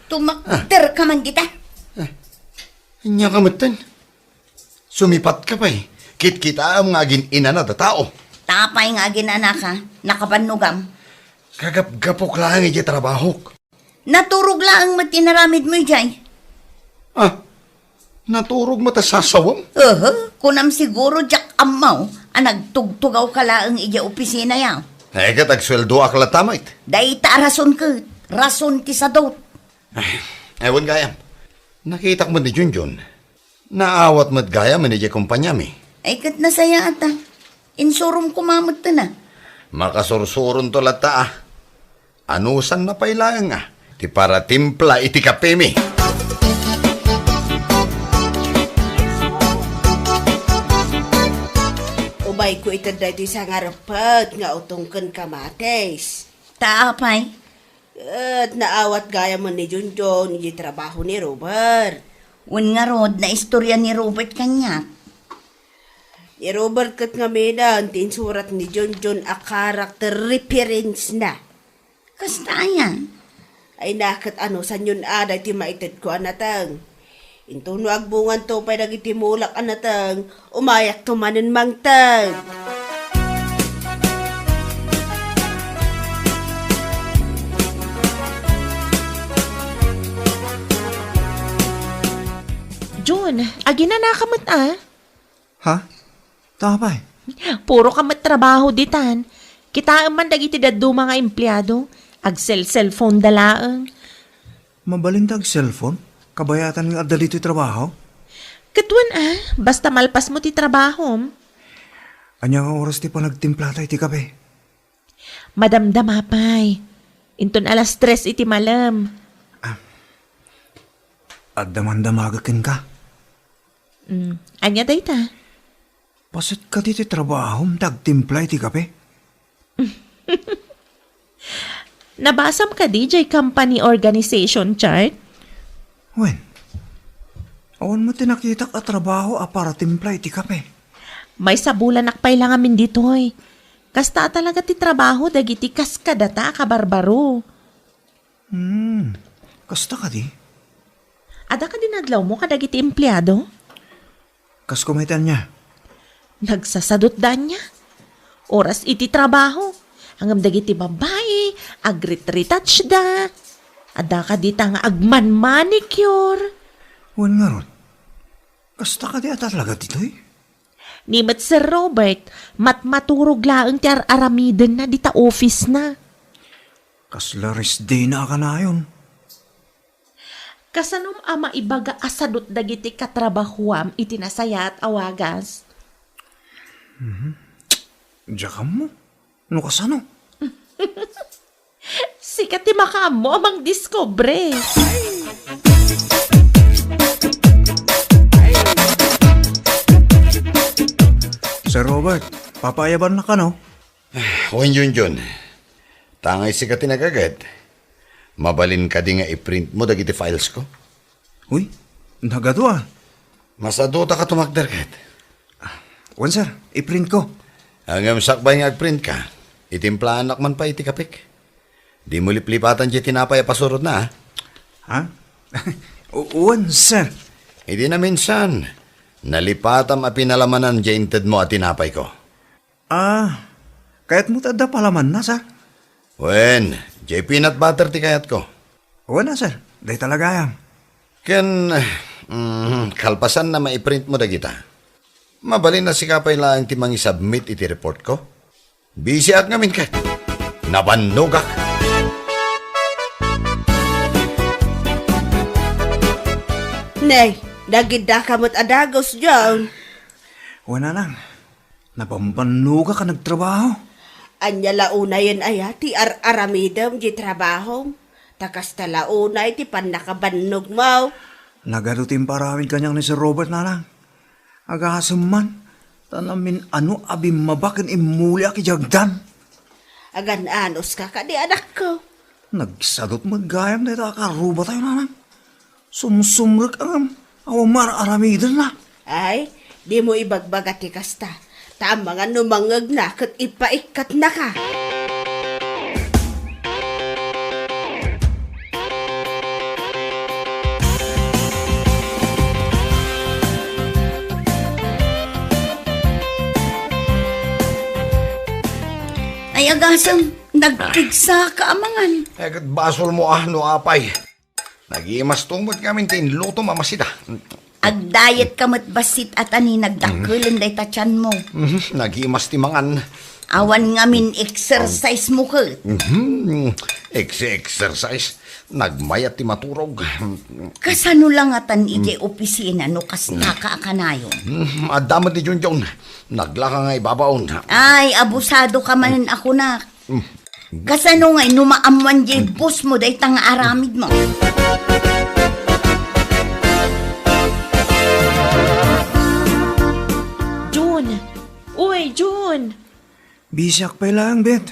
Speaker 7: Tumakter ka man kita.
Speaker 8: Anya kamutan. Sumipat ka pa eh. Kit-kita ang ngagin ina na da tao.
Speaker 7: Tapay nga ginana ka, nakapanugam.
Speaker 8: Kagap-gapok lang iti trabaho.
Speaker 7: Naturog lang matinaramid mo jay.
Speaker 8: Naturog mo ta sasawam?
Speaker 7: Kunam siguro jak amaw, nagtugtugaw ka lang ija opisina yaw.
Speaker 8: Kat agsweldo akla tamait.
Speaker 7: Day ta rason ka, rason ti sadot.
Speaker 8: Ewan gayam. Nakita mo ni Junjun. Naawat mo't gaya man iti kumpanya mi.
Speaker 7: Ay kat nasaya ata. Insurum kumamot ta na.
Speaker 8: Makasursurun to lata ah. Anusan na pailangan nga. Ti para timpla iti kape mi.
Speaker 11: Ubay ko itanda ito sa ngarapat nga utongkan kamates.
Speaker 7: Taapay.
Speaker 11: At naawat gaya mo ni Junjun yung trabaho ni Robert.
Speaker 7: Un nga rod na istorya ni Robert kanya.
Speaker 11: Ni Robert kat nga medan, tinsurat ni Junjun a character reference na.
Speaker 7: Kasta yan.
Speaker 11: Ay nakat ano san yun aday ti maited ko anatang. Into no agbungan to pay nagitimulak anatang, umayak to manen mangtang.
Speaker 3: Jun, agi na nakamot
Speaker 1: Ha? Tapay.
Speaker 3: Puro kamot trabaho ditan. Kita man dagiti daddo mga empleyado. Ag cellphone dalaang.
Speaker 1: Mabalintag cellphone? Kabayatan nga adali iti trabaho?
Speaker 3: Katuan basta malpas mo ti trabaho.
Speaker 1: Anya nga oras ti pa nagtimpla tayo iti kape?
Speaker 3: Madamdamapay. Inton alas 3 iti malam.
Speaker 1: At damandamagakin ka.
Speaker 3: Anya dayta?
Speaker 1: Pasit ka diti trabaho, nagtimpla iti kape?
Speaker 3: Nabasam ka DJ Company Organization chart?
Speaker 1: Wen, awan mo tinakitak at trabaho para timpla iti kape.
Speaker 3: May sabulan akpay lang amin ditoy. Kasta talaga ti trabaho dagiti kaskadata kabarbaro.
Speaker 1: Kasta ka di?
Speaker 3: Ada ka dinadlaw mo kadagiti empleyado?
Speaker 1: Kas kumitan niya.
Speaker 3: Nagsasadot dan niya. Oras iti trabaho. Hanggang dagiti babae, agrit-retouch da. Ada ka dita nga agman manicure.
Speaker 1: Wen nga ron. Kasta ka di ata talaga ditoy?
Speaker 3: Nimet Sir Robert, matmaturog laang ti aramiden na dita office na.
Speaker 1: Kasla rest day na ka na yun.
Speaker 3: Kasanom ama ibaga asadot dagiti katrabahuam iti nasaya at awagas.
Speaker 1: Diyakam mo? Ano kasano?
Speaker 3: Sikat ti makamo amang diskobre.
Speaker 1: Sir Robert, papayaban na ka no?
Speaker 8: Wen Junjun. Tangay si ka tinagagad. Mabalin ka di nga i-print mo dagiti files ko.
Speaker 1: Uy, nagadwa.
Speaker 8: Masaduta ka tumagdarkat.
Speaker 1: Wan sir, i-print ko.
Speaker 8: Hanggang sakbay nga ag-print ka, itimplahan man pa iti kapik. Di mo liplipatan di tinapay pasurod na,
Speaker 1: Ha? Wan sir.
Speaker 8: Hindi na minsan. Nalipatam a pinalamanan di inted mo at tinapay ko.
Speaker 1: Kaya't mo tada palaman na sir.
Speaker 8: Wen, di peanut butter ti kayat ko.
Speaker 1: Wan na sir, day talaga yan.
Speaker 8: Ken, kalpasan na maiprint mo dagita. Mabalin na si kapay lang ti mangisubmit iti report ko. Busy ak ngamin ka. Nabanugak.
Speaker 11: Nay, nagida ka mo't adagos dyan.
Speaker 1: Wan na lang. Napambanuga ka nagtrabaho.
Speaker 11: Anya launa yun aya, ti aramidam di trabaho. Takas talauna ti pan nakabannog mo.
Speaker 5: Nagadutin parawin kanyang ni Sir Robert nanang. Agasam man, tanamin ano abim mabakan imuli akijagdan.
Speaker 11: Agan anos ka di anak ko.
Speaker 5: Nagsadot magayam na ito akaruba tayo nanang. Sumsumrek ang awamar aramidan na.
Speaker 11: Ay, di mo ibagbaga ti kasta. Tama nga numangag na kat ipaikat na ka.
Speaker 7: Ay agasam, nagkigsa ka amangan.
Speaker 8: Basol mo no apay. Nagimas tungod kami tinluto mamasita.
Speaker 7: Ag-diet ka basit at ani nagdakulan day tachan mo.
Speaker 8: Nagimas ti mangan.
Speaker 7: Awan nga min exercise mo ka.
Speaker 8: Exercise. Nagmayat ti maturog.
Speaker 7: Kasano lang atan iti opisina no kas nakaakanayon.
Speaker 8: Adamat ni Junjun. Naglaka nga ibabaon.
Speaker 7: Ay, abusado ka manin ako na. Kasano nga numaamuan di boss mo day tang aramid mo.
Speaker 3: Uy, June!
Speaker 5: Bisyak pa lang, Bet.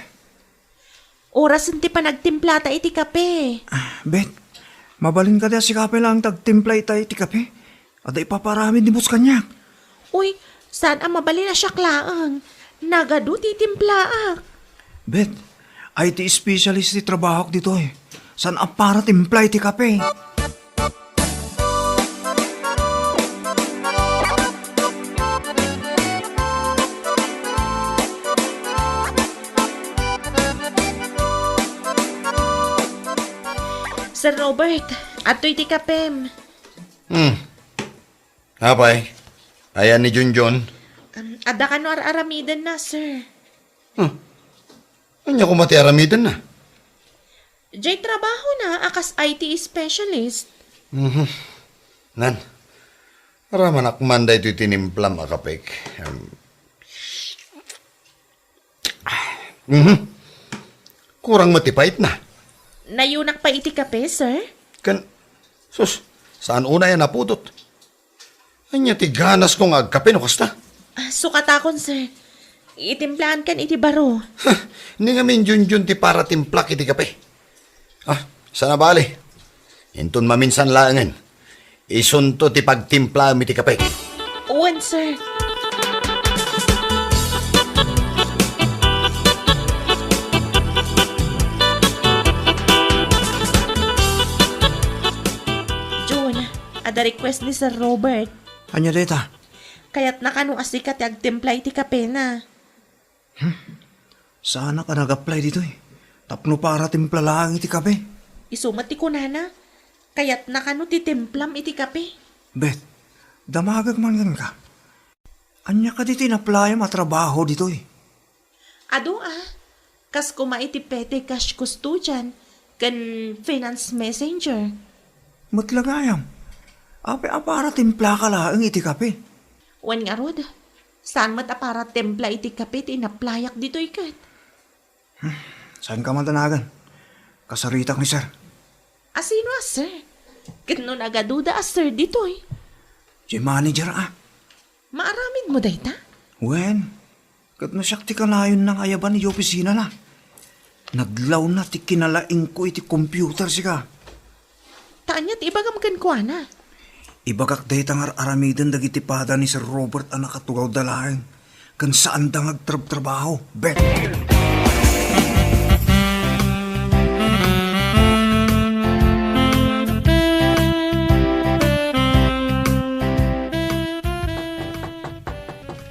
Speaker 3: Oras hindi pa nagtimplata iti kape.
Speaker 5: Bet, mabalin ka si kape lang tagtimpla itay iti kape. At ipaparami ni Bus kanyak.
Speaker 3: Uy, saan ang mabali na siya klaang? Nagadu ti timplaak.
Speaker 5: Bet, IT specialist ti trabaho dito eh. Saan ang para timpla iti kape?
Speaker 3: Sir Robert, ato'y ti kapem.
Speaker 8: Apay, ayan ni Junjun.
Speaker 3: Ada ka no aramidan na, sir.
Speaker 8: Anya ko mati aramidan na.
Speaker 3: Jay trabaho na, akas IT specialist.
Speaker 8: Nan, raman akman da ito'y tinimplam akapik. Kurang matipait na.
Speaker 3: Nayunak pa iti kape, sir?
Speaker 8: Sus, saan una yan naputot? Anya ti ganas kong agkape no kasta.
Speaker 3: Sukatakon, sir. Itimplahan kan iti baro.
Speaker 8: Hindi nga min Junjun ti para timplak iti kape. Sana bali. Intun maminsan langan. Isunto ti pagtimpla iti kape.
Speaker 3: Uwan, sir. Ada request ni Sir Robert.
Speaker 5: Anya deta?
Speaker 3: Kaya't nakano asikat agtimpla iti kape na.
Speaker 5: Sana ka nag-apply dito eh. Tapno para timpla lang iti kape.
Speaker 3: Isumat ti kunana. Kaya't nakano ti timplam iti kape.
Speaker 5: Bet, damagag man gan ka. Anya ka dito in-apply matrabaho dito eh.
Speaker 3: Ado kas kuma iti pete cash custodian kan finance messenger.
Speaker 5: Matlagayam. Ape apara timpla ka lang iti kape.
Speaker 3: Wan nga rod. Saan mat apara templa iti kape ti inaplayak dito ikat?
Speaker 5: Saan ka man tanagan? Kasaritak ni sir.
Speaker 3: Asino sir? Kano nagaduda sir dito eh.
Speaker 5: Si manager
Speaker 3: Maaramid mo dayta?
Speaker 5: Wen, kat nasyakti ka layon ng ayaban ni opisina na. Naglaw na ti kinalaing ko iti computer sika.
Speaker 3: Taanyat ibagam kan ko na.
Speaker 5: Ibagak day tangar aramidan dagiti pada ni Sir Robert ang nakatugaw dalaeng. Kan saan dang agtrab-trabaho. Bet!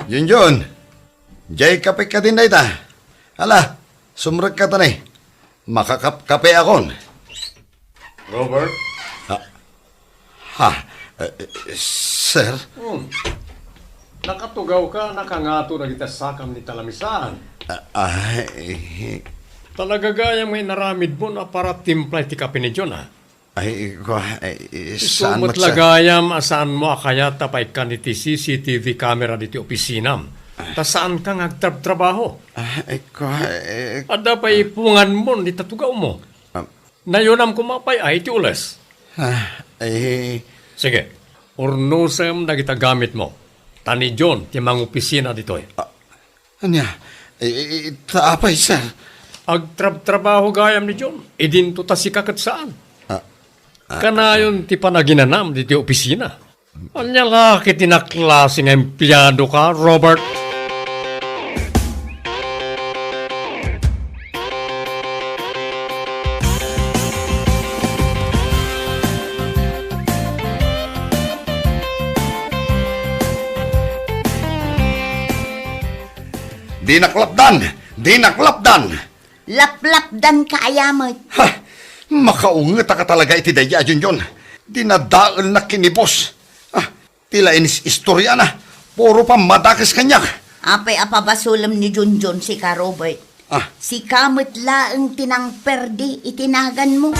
Speaker 8: Junjun, jay kape ka din dayta. Ala, sumrag ka tanay. Makakape akon.
Speaker 9: Robert?
Speaker 8: Sir?
Speaker 9: Nakatugaw ka, nakangato na kita sakam ni talamisan. Talaga gaya may naramid mo na para timpla iti kape ni John,
Speaker 8: saan
Speaker 9: Sumot lagayam asaan mo akaya tapay ka ni ti CCTV camera diti opisinam. Ta saan ka ngagtrabaho? Ada pa ipungan mo, ni tatugaw mo. Nayunam kumapay ay ti ules. Sige, urnusem na kita gamit mo. Tani John, ti mga opisina dito eh.
Speaker 8: Anya, taapay, sir.
Speaker 9: Agtrabaho gayam ni John. Idinto ta si kakat saan. Kanayon ti panaginanam di ti opisina. Anya laki tinaklaseng empleyado ka, Robert.
Speaker 8: Dinaklapdan!
Speaker 7: Laplapdan ka ayamot.
Speaker 8: Ha! Makaungat ka talaga iti daya, Junjun. Dinadaal na kinibos. Tila inis istorya na. Puro pa madakis kanyak.
Speaker 7: Apay apabasulam ni Junjun si ka Robert. Si kamot laang tinangperdi itinagan mo.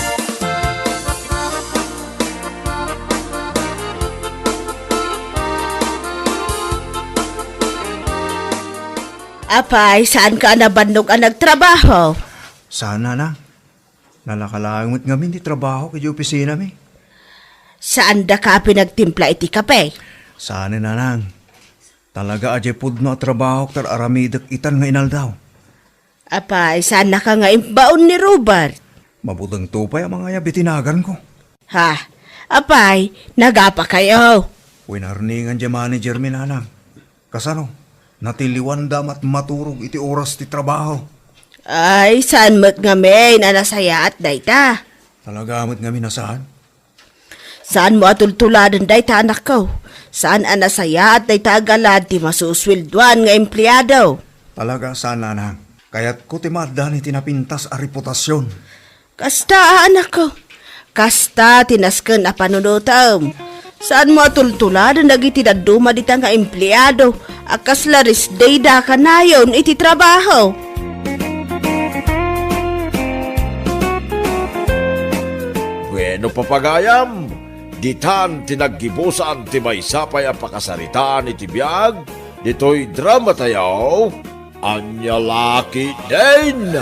Speaker 11: Apay, saan ka nabandog ang nagtrabaho?
Speaker 1: Sana na. Nalakalangot nga di trabaho kay opisina mi.
Speaker 11: Saan da ka pinagtimpla iti kape?
Speaker 1: Sana na nang. Talaga aje pud no trabaho tar aramidak itan nga inaldaw.
Speaker 11: Apay, saan na ka nga imbaon ni Robert?
Speaker 1: Mabutang tupay ang mga yabitinagan ko.
Speaker 11: Ha? Apay, nagapa kayo?
Speaker 1: Winarningan dya manager mi nanang. Kasano? Natiliwan damat maturog iti oras ti trabaho.
Speaker 11: Ay, saan mo't nga may nanasaya at dayta?
Speaker 1: Talaga mo't nga minasaan.
Speaker 11: Saan mo atultuladan dayta anak ko? Saan anasaya at dayta agalad ti masuswilduan nga empleyado?
Speaker 1: Talaga saan nanang. Kaya't ko timaddan iti napintas a reputasyon.
Speaker 11: Kasta anak ko. Kasta tinasken a panunutom. Saan mo atultuladan dagiti daduma dita nga empleyado? Akas laris dayda kanayon iti trabaho.
Speaker 10: Bueno papagayam, ditan tinaggibusan ti maysapay a pakasaritaan iti biag, dito'y drama tayaw, anya laki din.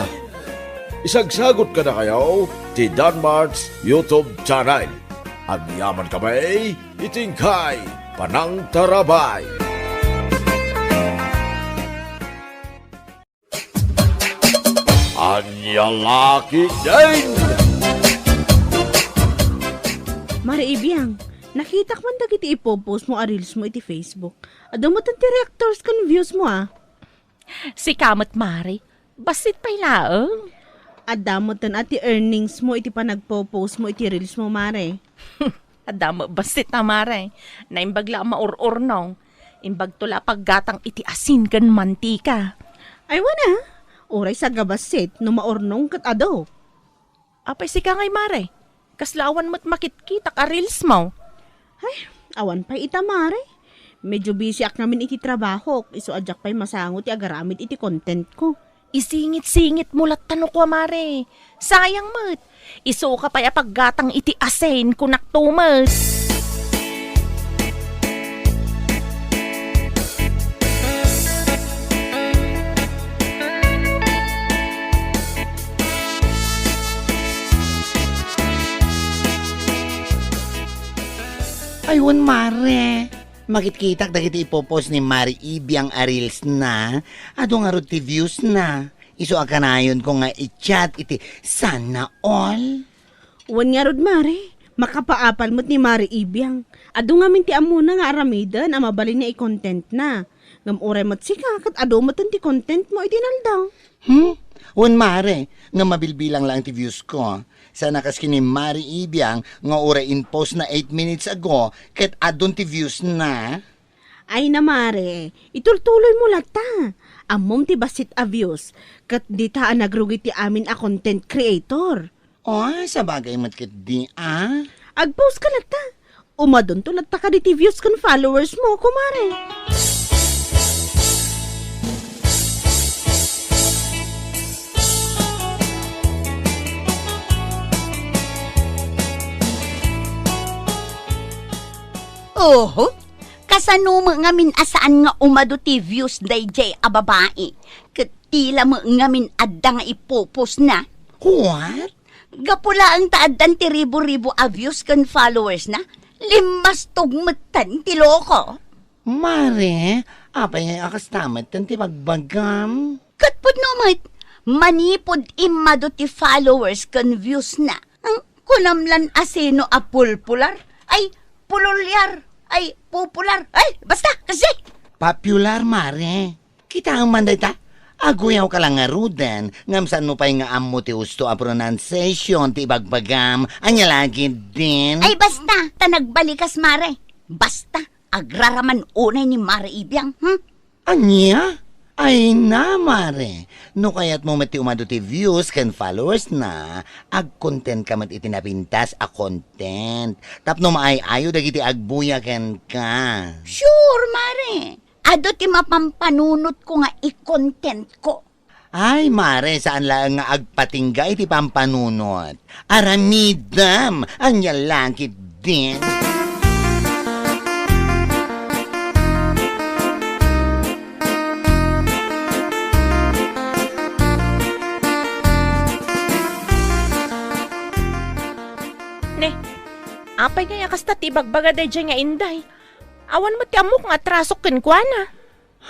Speaker 10: Isagsagot ka na kayo ti Danmar's YouTube channel. Agyaman kamay, itingkay, panang tarabay. Anya laki din.
Speaker 2: Mari Ibiyang, nakita ko man dagiti ipopost mo a reels mo iti Facebook. Adamot ang reactors kan views mo
Speaker 3: Si kamot Mari, basit pa'y laang.
Speaker 2: Adamot ang ati earnings mo iti panagpo-post mo iti reels mo, Mare.
Speaker 3: Adamo basit na Mare, na imbagla maur-ur nong. Imbag tula paggatang iti asin kan mantika.
Speaker 2: Ay wana, oray sa gabasit no maurnong kat ado.
Speaker 3: Apay si ka ngay Mare, kaslawan mo't makit-kita ka reels mo.
Speaker 2: Ay, awan pa ita, Mare. Medyo busy ak namin iti trabaho. Iso adyak pa'y masangot ti agaramid iti content ko.
Speaker 3: Isingit-singit mulat tano ko, Mare. Sayang mo't. Iso ka pa'y paggatang iti asin kunak tumas.
Speaker 12: Ayun, Mare. Makitkitak dagiti ipopost ni Mari Ibiyang Arils na, ado nga ro ti views na. Iso akanayon ko nga i-chat iti sana all.
Speaker 2: Wan nga rod, Mare. Makapaapal mo't ni Mari Ibiyang. Ado nga minti amuna nga aramidan, amabalin niya i-content na. Ngamuray mo't sikakat, ado mo't ti content mo itinaldaw.
Speaker 12: Wan, Mare, nga mabilbilang lang ti views ko. Sana kas kini Mari Ibiyang nga ura in post na 8 minutes ago ket adon ti views na.
Speaker 2: Ay na Mare, itultuloy mo lata. Amom ti basit a views ket dita nagrugi ti amin a content creator.
Speaker 12: Sa bagay mat ket di
Speaker 2: Agpost ka lata. Umadon to lata ka di ti views kan followers mo, kumare.
Speaker 7: Oho, Kasano mo ngamin asaan nga umado ti views dayjay a babae. Katila mo ngamin adda nga ipopos na.
Speaker 12: What?
Speaker 7: Gapula ang taaddan ti ribo-ribo a views kan followers na. Limas tugmutan ti loko.
Speaker 12: Mare, apay nga akas tamat tan ti magbagam.
Speaker 7: Katpod naman, manipod imado ti followers kan views na. Ang kunamlan asino a pulpular, ay pululyar, ay popular, ay basta kasi.
Speaker 12: Popular, Mare. Kita ang manday ta. Aguyaw ka lang nga ruden. Ngam saan mo pa yung nga amo ti usto a pronunciation ti bagbagam. Anya lagi din.
Speaker 7: Ay basta, tanagbalikas mare. Basta, agraraman unay ni Mare Ibiang,
Speaker 12: Anya? Ay na, Mare. No kaya't mo mati umado ti views kan followers na, ag-content ka mat itinapintas a content. Tapno maayayo dagiti agbuya ken ka.
Speaker 7: Sure, Mare. Ado ti mapampanunot ko nga i-content ko.
Speaker 12: Ay, Mare, saan lang nga agpatingga iti pampanunot? Aramidam, anya langit din.
Speaker 3: Ne, apay nga yakas ta ti bagbaga dayjay nga inday. Awan mo ti amok nga atrasok ken kuana.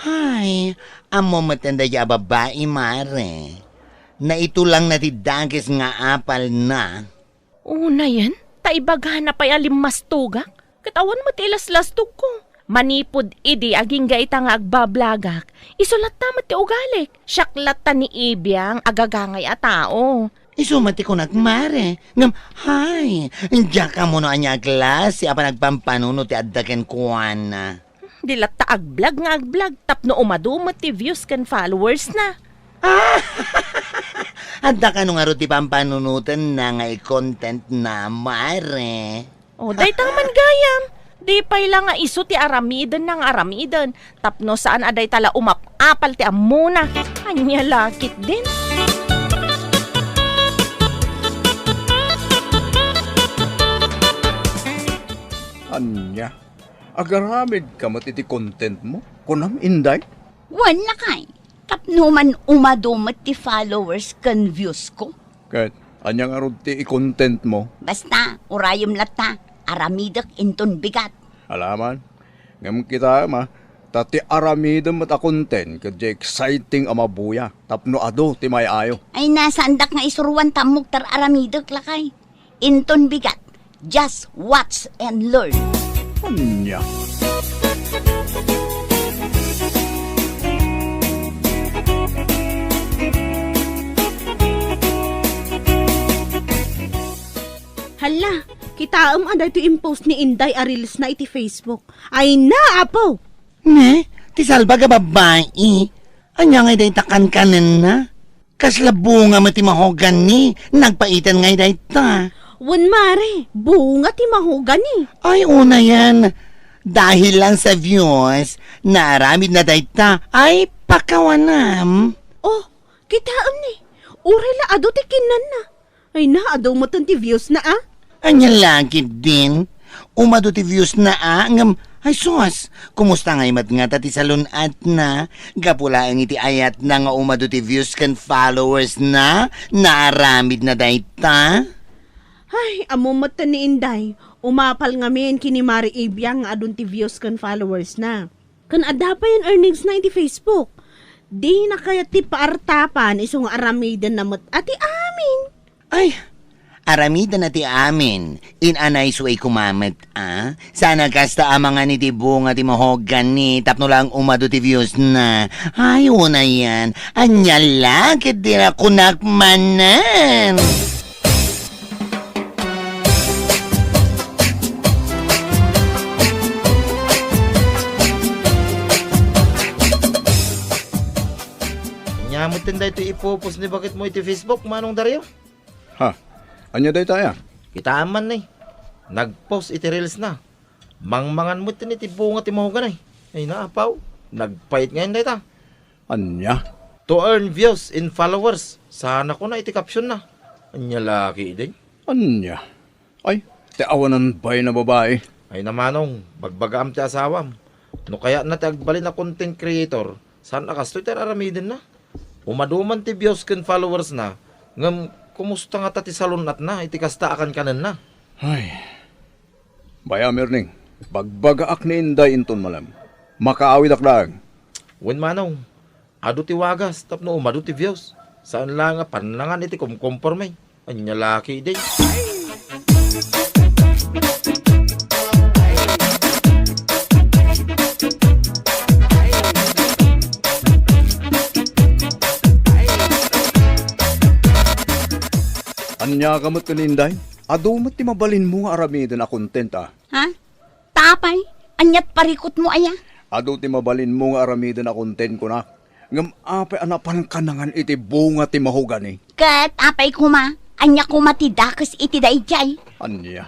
Speaker 12: Hay, amo matanda ya babae, Mare. Na ito lang na ti dagis nga apal na.
Speaker 3: Una yan, taibaghan na pa'y alimas tugak. Katawan mo ti ilas-lastog ko. Manipod idi aging gaita nga agbablagak. Isulat na ti ugalik. Syaklat ta ni Ibiang agagangay a tao.
Speaker 12: Isumati ko nagmare. Ngam, hay, diya ka mo no anya klase apa nagpampanuno ti addaken kuana.
Speaker 3: Dilat ta agblog nga agblog. Tapno umadumot ti views kan followers na.
Speaker 12: Adda ka no nga ro ti pampanunutan na nga i-content na, Mare.
Speaker 3: O, day taman gayam. Di pa'y lang nga iso ti aramidan ng aramidan. Tapno saan aday tala umapapal ti amuna. Anya lakit din.
Speaker 5: Anya, agaramid ka mat iti content mo? Kunam inday?
Speaker 7: Wala kay. Tapno man umadumot ti followers kan views ko.
Speaker 5: Kahit anya nga rod ti i-content mo?
Speaker 7: Basta, urayom lata. Aramidak inton bigat.
Speaker 5: Alaman, ngam kita ma, tati aramidam mat a content kadya exciting amabuya. Tapno ado ti may ayo.
Speaker 7: Ay nasa andak nga isuruan tamok tar aramidak lakay. Inton bigat. Just watch and learn.
Speaker 5: Anya.
Speaker 11: Hala, kitaam anday to impose ni Inday a reels na iti Facebook. Ay na, apo!
Speaker 12: Ne, ti salba ka babae. Anya nga day takan kanan na. Kasla bunga mati mahogan ni. Nagpaitan nga day ta.
Speaker 11: Wan mare, bunga ti mahogani.
Speaker 12: Ay, una yan. Dahil lang sa views, naramid na day ta. Ay, pakawanam.
Speaker 11: Oh, kitaam ni. Urela ado ti kinan na. Ay na, ado mo ti views na ah.
Speaker 12: Anya lagi din. Umado ti views na ngam. Ay sus, kumusta nga imat nga tati salunat na? Gapula ang iti ayat na nga umado ti views kan followers na? Naaramid na dayta?
Speaker 11: Ay, amo mata ni Inday. Umapal nga men kini Mare Ibiang nga adun ti views kan followers na. Kan ada pa yan earnings na iti Facebook. Di na kaya ti paartapan isong aramidan na mat ati amin.
Speaker 12: Ay, aramida na ti amin. In a nice way kumamat, Sana kasta amanga ni ti bunga ti mahogan ni tapno lang umado ti views na. Ay, una yan. Anya lakit din ako nakmanan.
Speaker 6: Nyamot din ito ipopos ni bakit mo iti Facebook, Manong Dario?
Speaker 5: Ha, anya day tayo?
Speaker 6: Kita aman na Nag-post iti reels na. Mangmangan mo iti bunga ti mahogan Ay naapaw, nagpait ngayon day ta.
Speaker 5: Anya?
Speaker 6: To earn views in followers. Sana ko na iti caption na. Anya laki day.
Speaker 5: Anya? Ay, ti awanan bay na babae.
Speaker 6: Ay namanong, bagbagaam ti asawam. No kaya na agbalin na content creator, saan akastoy tayo aramidin na? Umaduman ti views ken followers na, ngam kumusta nga tati salunat na, iti kasta akan kanan na.
Speaker 5: Ay, baya merning, bagbagaak ni Inday inton malam. Makaawid akdang.
Speaker 6: Wen manaw, adu ti wagas, tapno umadu ti views. Saan lang nga panlangan iti kumkompormay. Anya laki day.
Speaker 5: Anya kamot ka ni Inday? Adumat ti mabalin mo nga aramidin na content
Speaker 7: Ha? Tapay? Anyat parikot mo aya?
Speaker 5: Adu ti mabalin mo nga aramidin na content ko na. Ngam apay anapan kanangan iti bunga ti mahugani.
Speaker 7: Kat apay kuma, anya kuma ti dakes iti dayjay.
Speaker 5: Anya?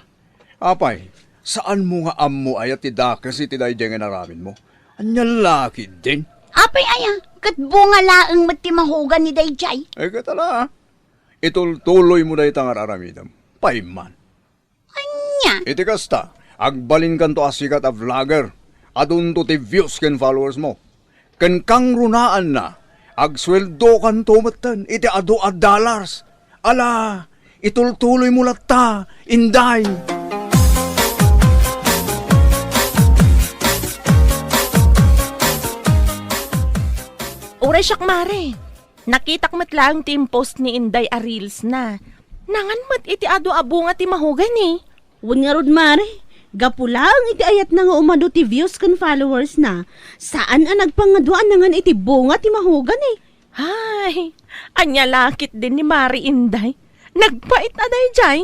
Speaker 5: Apay, saan mo nga ammo ay ti dakas iti dayjay nga naramin mo? Anya laki din.
Speaker 7: Apay aya, kat bunga laeng mat ti mahugan ni dayjay.
Speaker 5: Ay katala, itultuloy mo na itang araramidam. Paiman.
Speaker 7: Anya?
Speaker 5: Iti kasta, agbalin kan to asikat a vlogger. Adun to ti views ken followers mo. Ken kang runaan na, agsweldo kan tumatan, iti adu a dollars. Ala, itultuloy mo latta, Inday.
Speaker 3: Uray siyak mare. Nakitak mat lang ti post ni Inday a reels na. Nangan mat iti ado abunga ti mahugan eh.
Speaker 11: Wan nga rod, mare. Gapulang iti ayat na nga umado ti views kan followers na. Saan ang nagpangaduan na nga iti bunga ti mahugan eh.
Speaker 3: Hay, anya lakit din ni Mari Inday. Nagpait na day jay.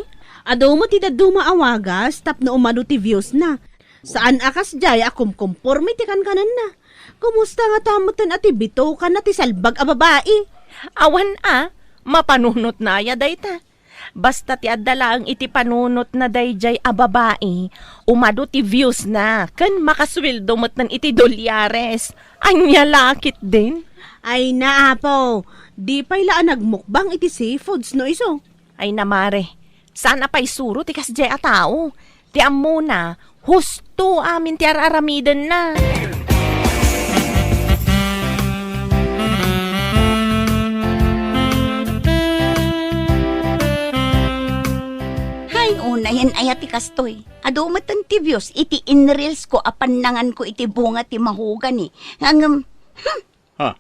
Speaker 11: Ado mo ti daduma awagas tapno umado ti views na. Saan akas jay akum kumporme ti kan kanan na. Kumusta nga tamutan ati bito ka na ti salbag a babae?
Speaker 3: Awan mapanunot na ya day ta. Basta ti adala ang iti panunot na dayjay a babae, umado ti views na, kan makaswildo mo't nan iti dolyares. Anya lakit din.
Speaker 11: Ay naapo, di pa'y laan nagmukbang iti seafoods no iso.
Speaker 3: Ay namare, sana pa'y suro ti kasjay a tao. Ti ammo na, husto amin ti araramiden na.
Speaker 7: Una yan ayati kastoy. Ado matan ti views, iti inreels ko apanangan ko iti bunga ti mahugan eh. Hanggang,
Speaker 5: Ha?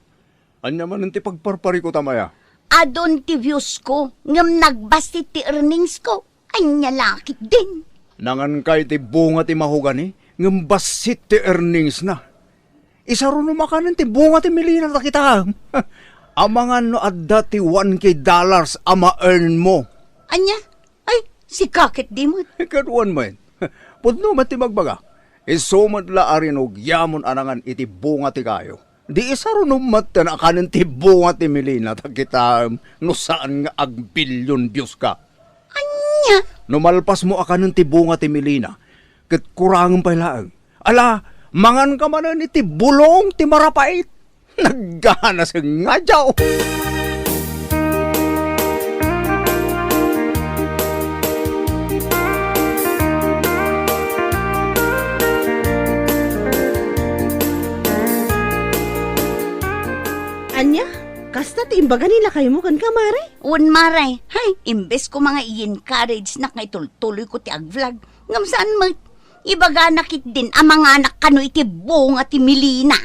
Speaker 5: Anya man ti pagparpari ko tamaya?
Speaker 7: adon ti views ko, ngam nagbasti ti earnings ko. Anya lakit din.
Speaker 5: Nangan kay ti bunga ti mahugani, ngambasit ti earnings na. Isa ron makanan ti bunga ti milina ta kita. Amangan no adda ti 1K dollars ama earn mo.
Speaker 7: Anya? Ay, si kakit di mo.
Speaker 5: Kadwan mo yun. Pudno man ti magbaga. Isumad la arin og yamon anangan iti bunga ti kayo. Di isa ron umata na kanin ti bunga ti milina ta kita no saan nga agbilyon Diyos ka.
Speaker 7: Anya?
Speaker 5: Numalpas mo akanon ti bunga ti milina, ket kurangan pa laang. Ala, mangan ka manan iti bulong ti marapait. Nagganas nga jaw.
Speaker 11: Anya, kasta ti imbaga nila kayo mo kan kamare?
Speaker 7: Un maray, hay, imbes ko mga i-encourage na kay tuloy ko ti ag-vlog. Ngam saan mo, ibaga nakit din ang mga anak kano iti bunga ti milina.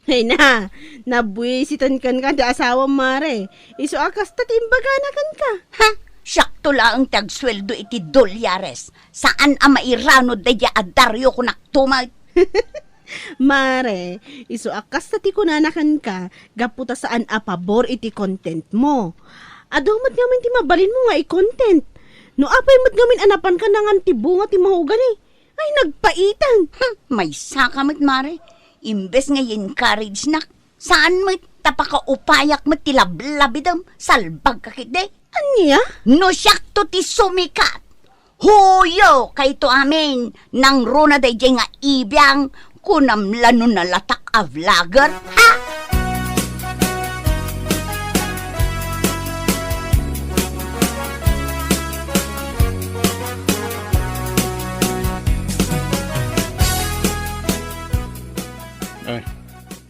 Speaker 11: Ay na, nabuisitan kan ka da asawa mare. Iso akas ta ti imbaga na kan ka.
Speaker 7: Ha? Syakto lang tagsweldo iti dolyares. Saan ang mairano daya adaryo ko naktumag?
Speaker 11: Mare, iso akas ta ti kunanakan ka, gaputa saan a pabor iti content mo. Adumat ngamin ti mabalin mo nga i-content. No apay mat ngamin anapan ka nangan ti bunga ti mahugan eh. Ay nagpaitan.
Speaker 7: May sakamit mare. Imbes nga i-encourage na. Saan mo tapakaupayak mo ti lablabidam? Salbag kakide.
Speaker 11: Anya?
Speaker 7: No syakto ti sumikat. Huyo kay to amin. Nang runa day nga ibiyang kunam lano na latak a vlogger. Ha?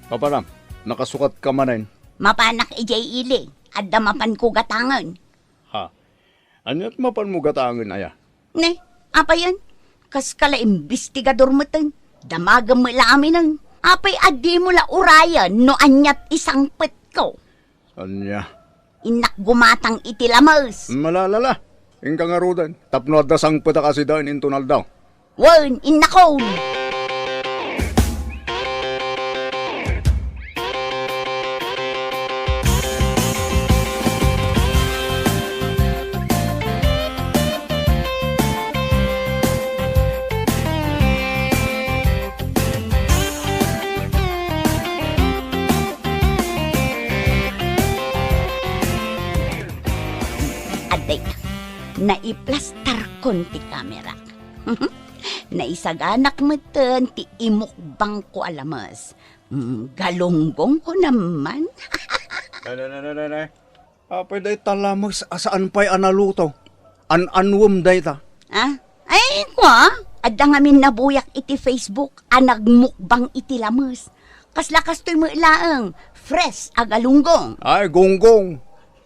Speaker 5: Papanam, nakasukat ka manayin.
Speaker 7: Mapanak ijay ili, at damapan ko gatangan.
Speaker 5: Ha? Anyat mapan mo gatangan aya?
Speaker 7: Ne, apa yan? Kas kala investigador mo tan, damagam mo lamin ang, apay adi mo la urayan no anyat isang pet ko.
Speaker 5: Anya?
Speaker 7: Inak gumatang itilamas.
Speaker 5: Malalala. Ingka nga rudan. Tapno at dasang pata kasi daan intunal daw.
Speaker 7: Wan, inakon. Aday, naiplastar kon ti kamera. Naisaganak mo ten ti imukbang ko alamas. Galunggong ko naman.
Speaker 5: Nay. Apay day talamag saan pa'y analuto. An-anwom day ta.
Speaker 7: Ah? Ay, kwa? Adda nga min nabuyak iti Facebook, anagmukbang iti lamas. Kaslakas to'y mo ilaang, fresh agalunggong.
Speaker 5: Ay, gonggong.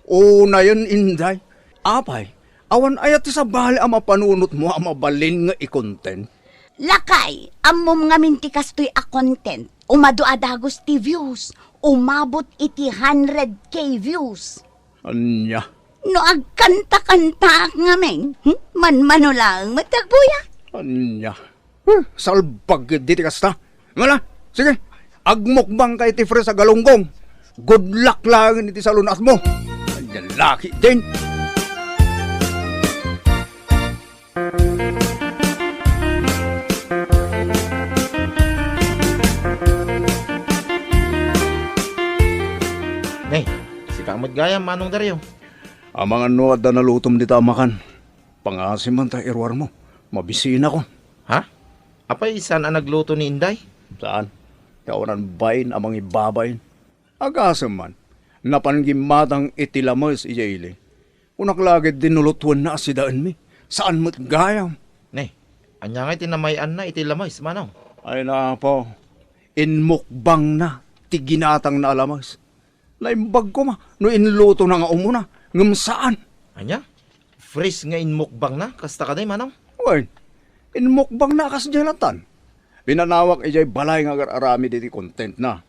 Speaker 5: Una yun, inday. Apay, awan ayat sa bali ang mapanunot mo ang mabalin nga i-content.
Speaker 7: Lakay, amom nga mintikas to'y a content. Umado adagos ti views. Umabot iti 100k views.
Speaker 5: Anya?
Speaker 7: No agkanta-kanta nga men, man-mano lang matagbuya.
Speaker 5: Anya? Salbag diti kasta. Wala, sige. Agmukbang kay ti Fres sa galunggong. Good luck lang iti sa lunat mo. Anya laki din.
Speaker 6: Nay, si Kamot Gayam, manong daryo.
Speaker 5: Amang ano at nalutom di tamakan. Pangasim man ta irwar mo. Mabisina ko.
Speaker 6: Ha? Apay, saan ang nagluto ni Inday?
Speaker 5: Saan? Kawanan bayin amang ibabayin. Agasam man. Napanggimatang itilamas iyaili. Unaklagid dinulutuan na asidaan mi. Saan mo't gayam?
Speaker 6: Nay, anya nga tinamayan na itilamay, manong.
Speaker 5: Ay na po. Inmukbang na. Tiginatang na alamas. Naimbag ko ma. No inluto na nga umuna. Ngam saan?
Speaker 6: Anya? Fresh nga inmukbang na? Kasta ka day, manong?
Speaker 5: Uy, inmukbang na kas jalatan. Pinanawak ijay balay nga arami diti content na.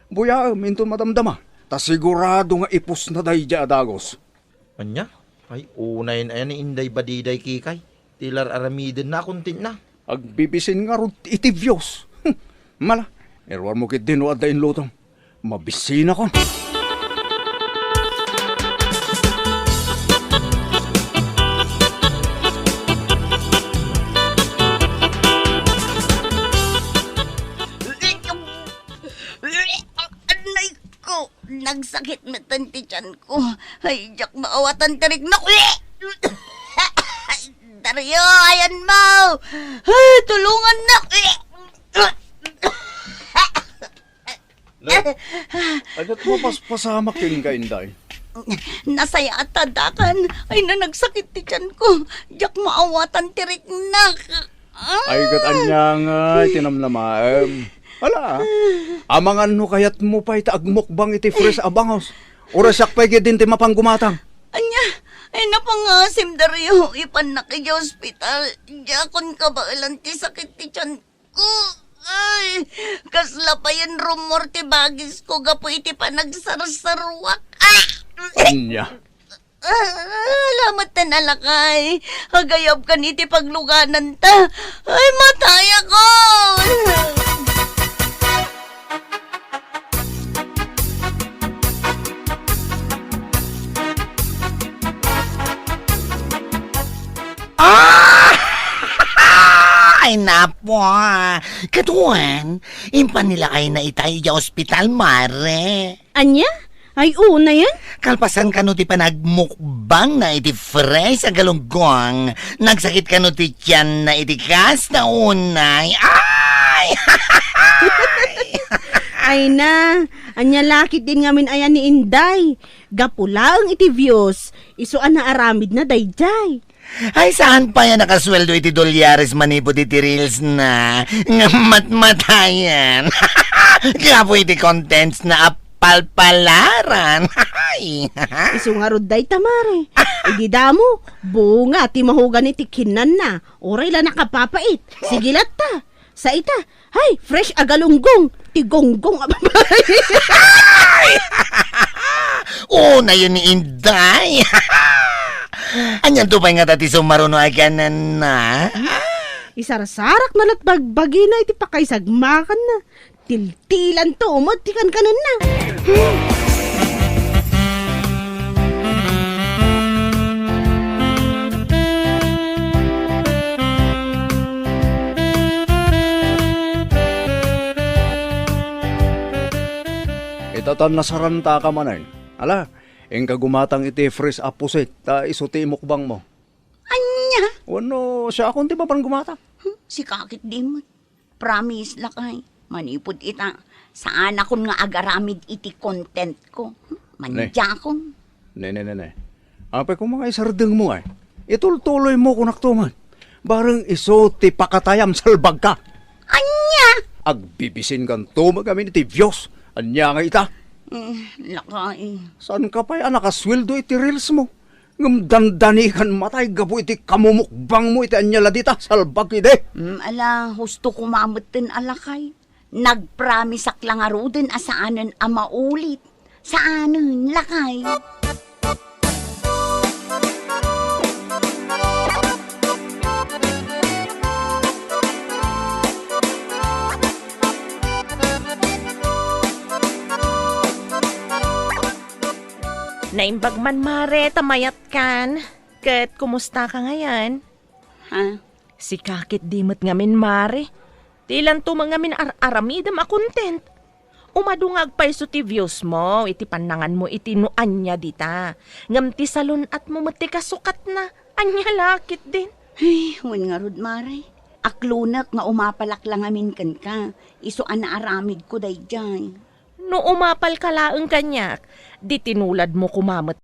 Speaker 5: Buya, minto matamdama. Ta sigurado nga ipus na day dya adagos.
Speaker 6: Anya? Ay, unayin ayan ni Inday Badiday Kikay. Tilar aramidin na, kuntin na.
Speaker 5: Agbibisin nga ron iti views. Mala, erwar mo kit dinuad da inlutong. Mabisina ko.
Speaker 7: Anay ko, nagsakit metan ti tiyan ko. Ay, jak maawatan tarik na. Daryo, ayan mo. Ay, tulungan na.
Speaker 5: Adat mo pasamak yun ka, Inday.
Speaker 7: Nasaya at tadakan. Ay, na nagsakit ti tiyan ko. Jak maawatan tarik na.
Speaker 5: Ay, anya nga, tinamnamaem. Wala, amangan no kayat mo pa itaagmukbang iti Fres abangos. Orasak pa din ti mapanggumatang.
Speaker 7: Anya, ay napangasim Dario, ipan na kay hospital. Jakon ka ba ilan ti sakit ti tiyan ko? Ay, kasla pa yan rumor ti bagis ko gapo iti pa nagsarsarwak.
Speaker 5: Anya.
Speaker 7: Alamat na nalakay. Hagayab ka ni ti pagluganan ta. Ay, matay ako.
Speaker 12: Ay napo, katuan, impan nila kayo na itay sa ospital, mare.
Speaker 11: Anya? Ay, una yan?
Speaker 12: Kalpasan ka no ti panagmukbang na iti fresh sa galunggong. Nagsakit ka no ti tiyan na iti kas na unay. Ay!
Speaker 11: Ay na, Anya lakit din ngamin ayan ni Inday. Gapulaang iti views. Isuan na aramid na dayjay.
Speaker 12: Ay, saan pa yan nakasweldo iti dolyares manipod iti reels na? Ngamat-matayan. Kaya po iti contents na apalpalaran.
Speaker 11: Isu nga rod day tamare. Igidamo, bunga ti mahugan iti kinan na. Oray la nakapapait. Sigilat ta. Sa ita, hay, fresh agalunggong. Tigonggong ababay.
Speaker 12: Na yun ni Inday. Anyan to pa nga tati sumaruno aganan na.
Speaker 11: Isarasarak na latbagbagi na iti pakaisagmakan na. Tiltilan to, umatikan kanan na.
Speaker 5: Itatan nasaranta ka manan. Ala, ing kagumatang iti fresh apusit, ta isuti mukbang mo.
Speaker 7: Anya?
Speaker 5: Wano, siya akong di pa parang gumata.
Speaker 7: Si kakit di mo. Promise lakay. Manipod ita. Saan akong nga agaramid iti content ko. Manidya ko.
Speaker 5: Ne. Apay kung mga isardeng mo ay. Itultuloy mo kung naktuman. Barang iso ti pakatayam salbag ka.
Speaker 7: Anya?
Speaker 5: Agbibisin kan tumag kami iti Diyos. Anya nga ita.
Speaker 7: Lakay.
Speaker 5: Saan ka pa'y nakasweldo iti reels mo? Ngam dandanikan matay gabu iti kamumukbang mo iti anya ladita salbag ide.
Speaker 7: Ala, husto kumamutin alakay. Nagpromise lang nga rodin asaanan a maulit. Saanan, lakay.
Speaker 3: Naimbag man mare, tamayat kan. Kat kumusta ka ngayon?
Speaker 7: Ha?
Speaker 3: Si kakit dimot ngamin mare. Tilan to mga min aramidam a content. Umadungag pa iso ti views mo, iti panangan mo iti nuan niya dita. Ngam ti salon at mo mati kasukat na, anya lakit din.
Speaker 7: Ay, wen nga rod, mare. Aklunak nga umapalak lang amin kan ka. Iso ana aramid ko day dyan.
Speaker 3: No umapal ka laeng kanyak, di tinulad mo kumamot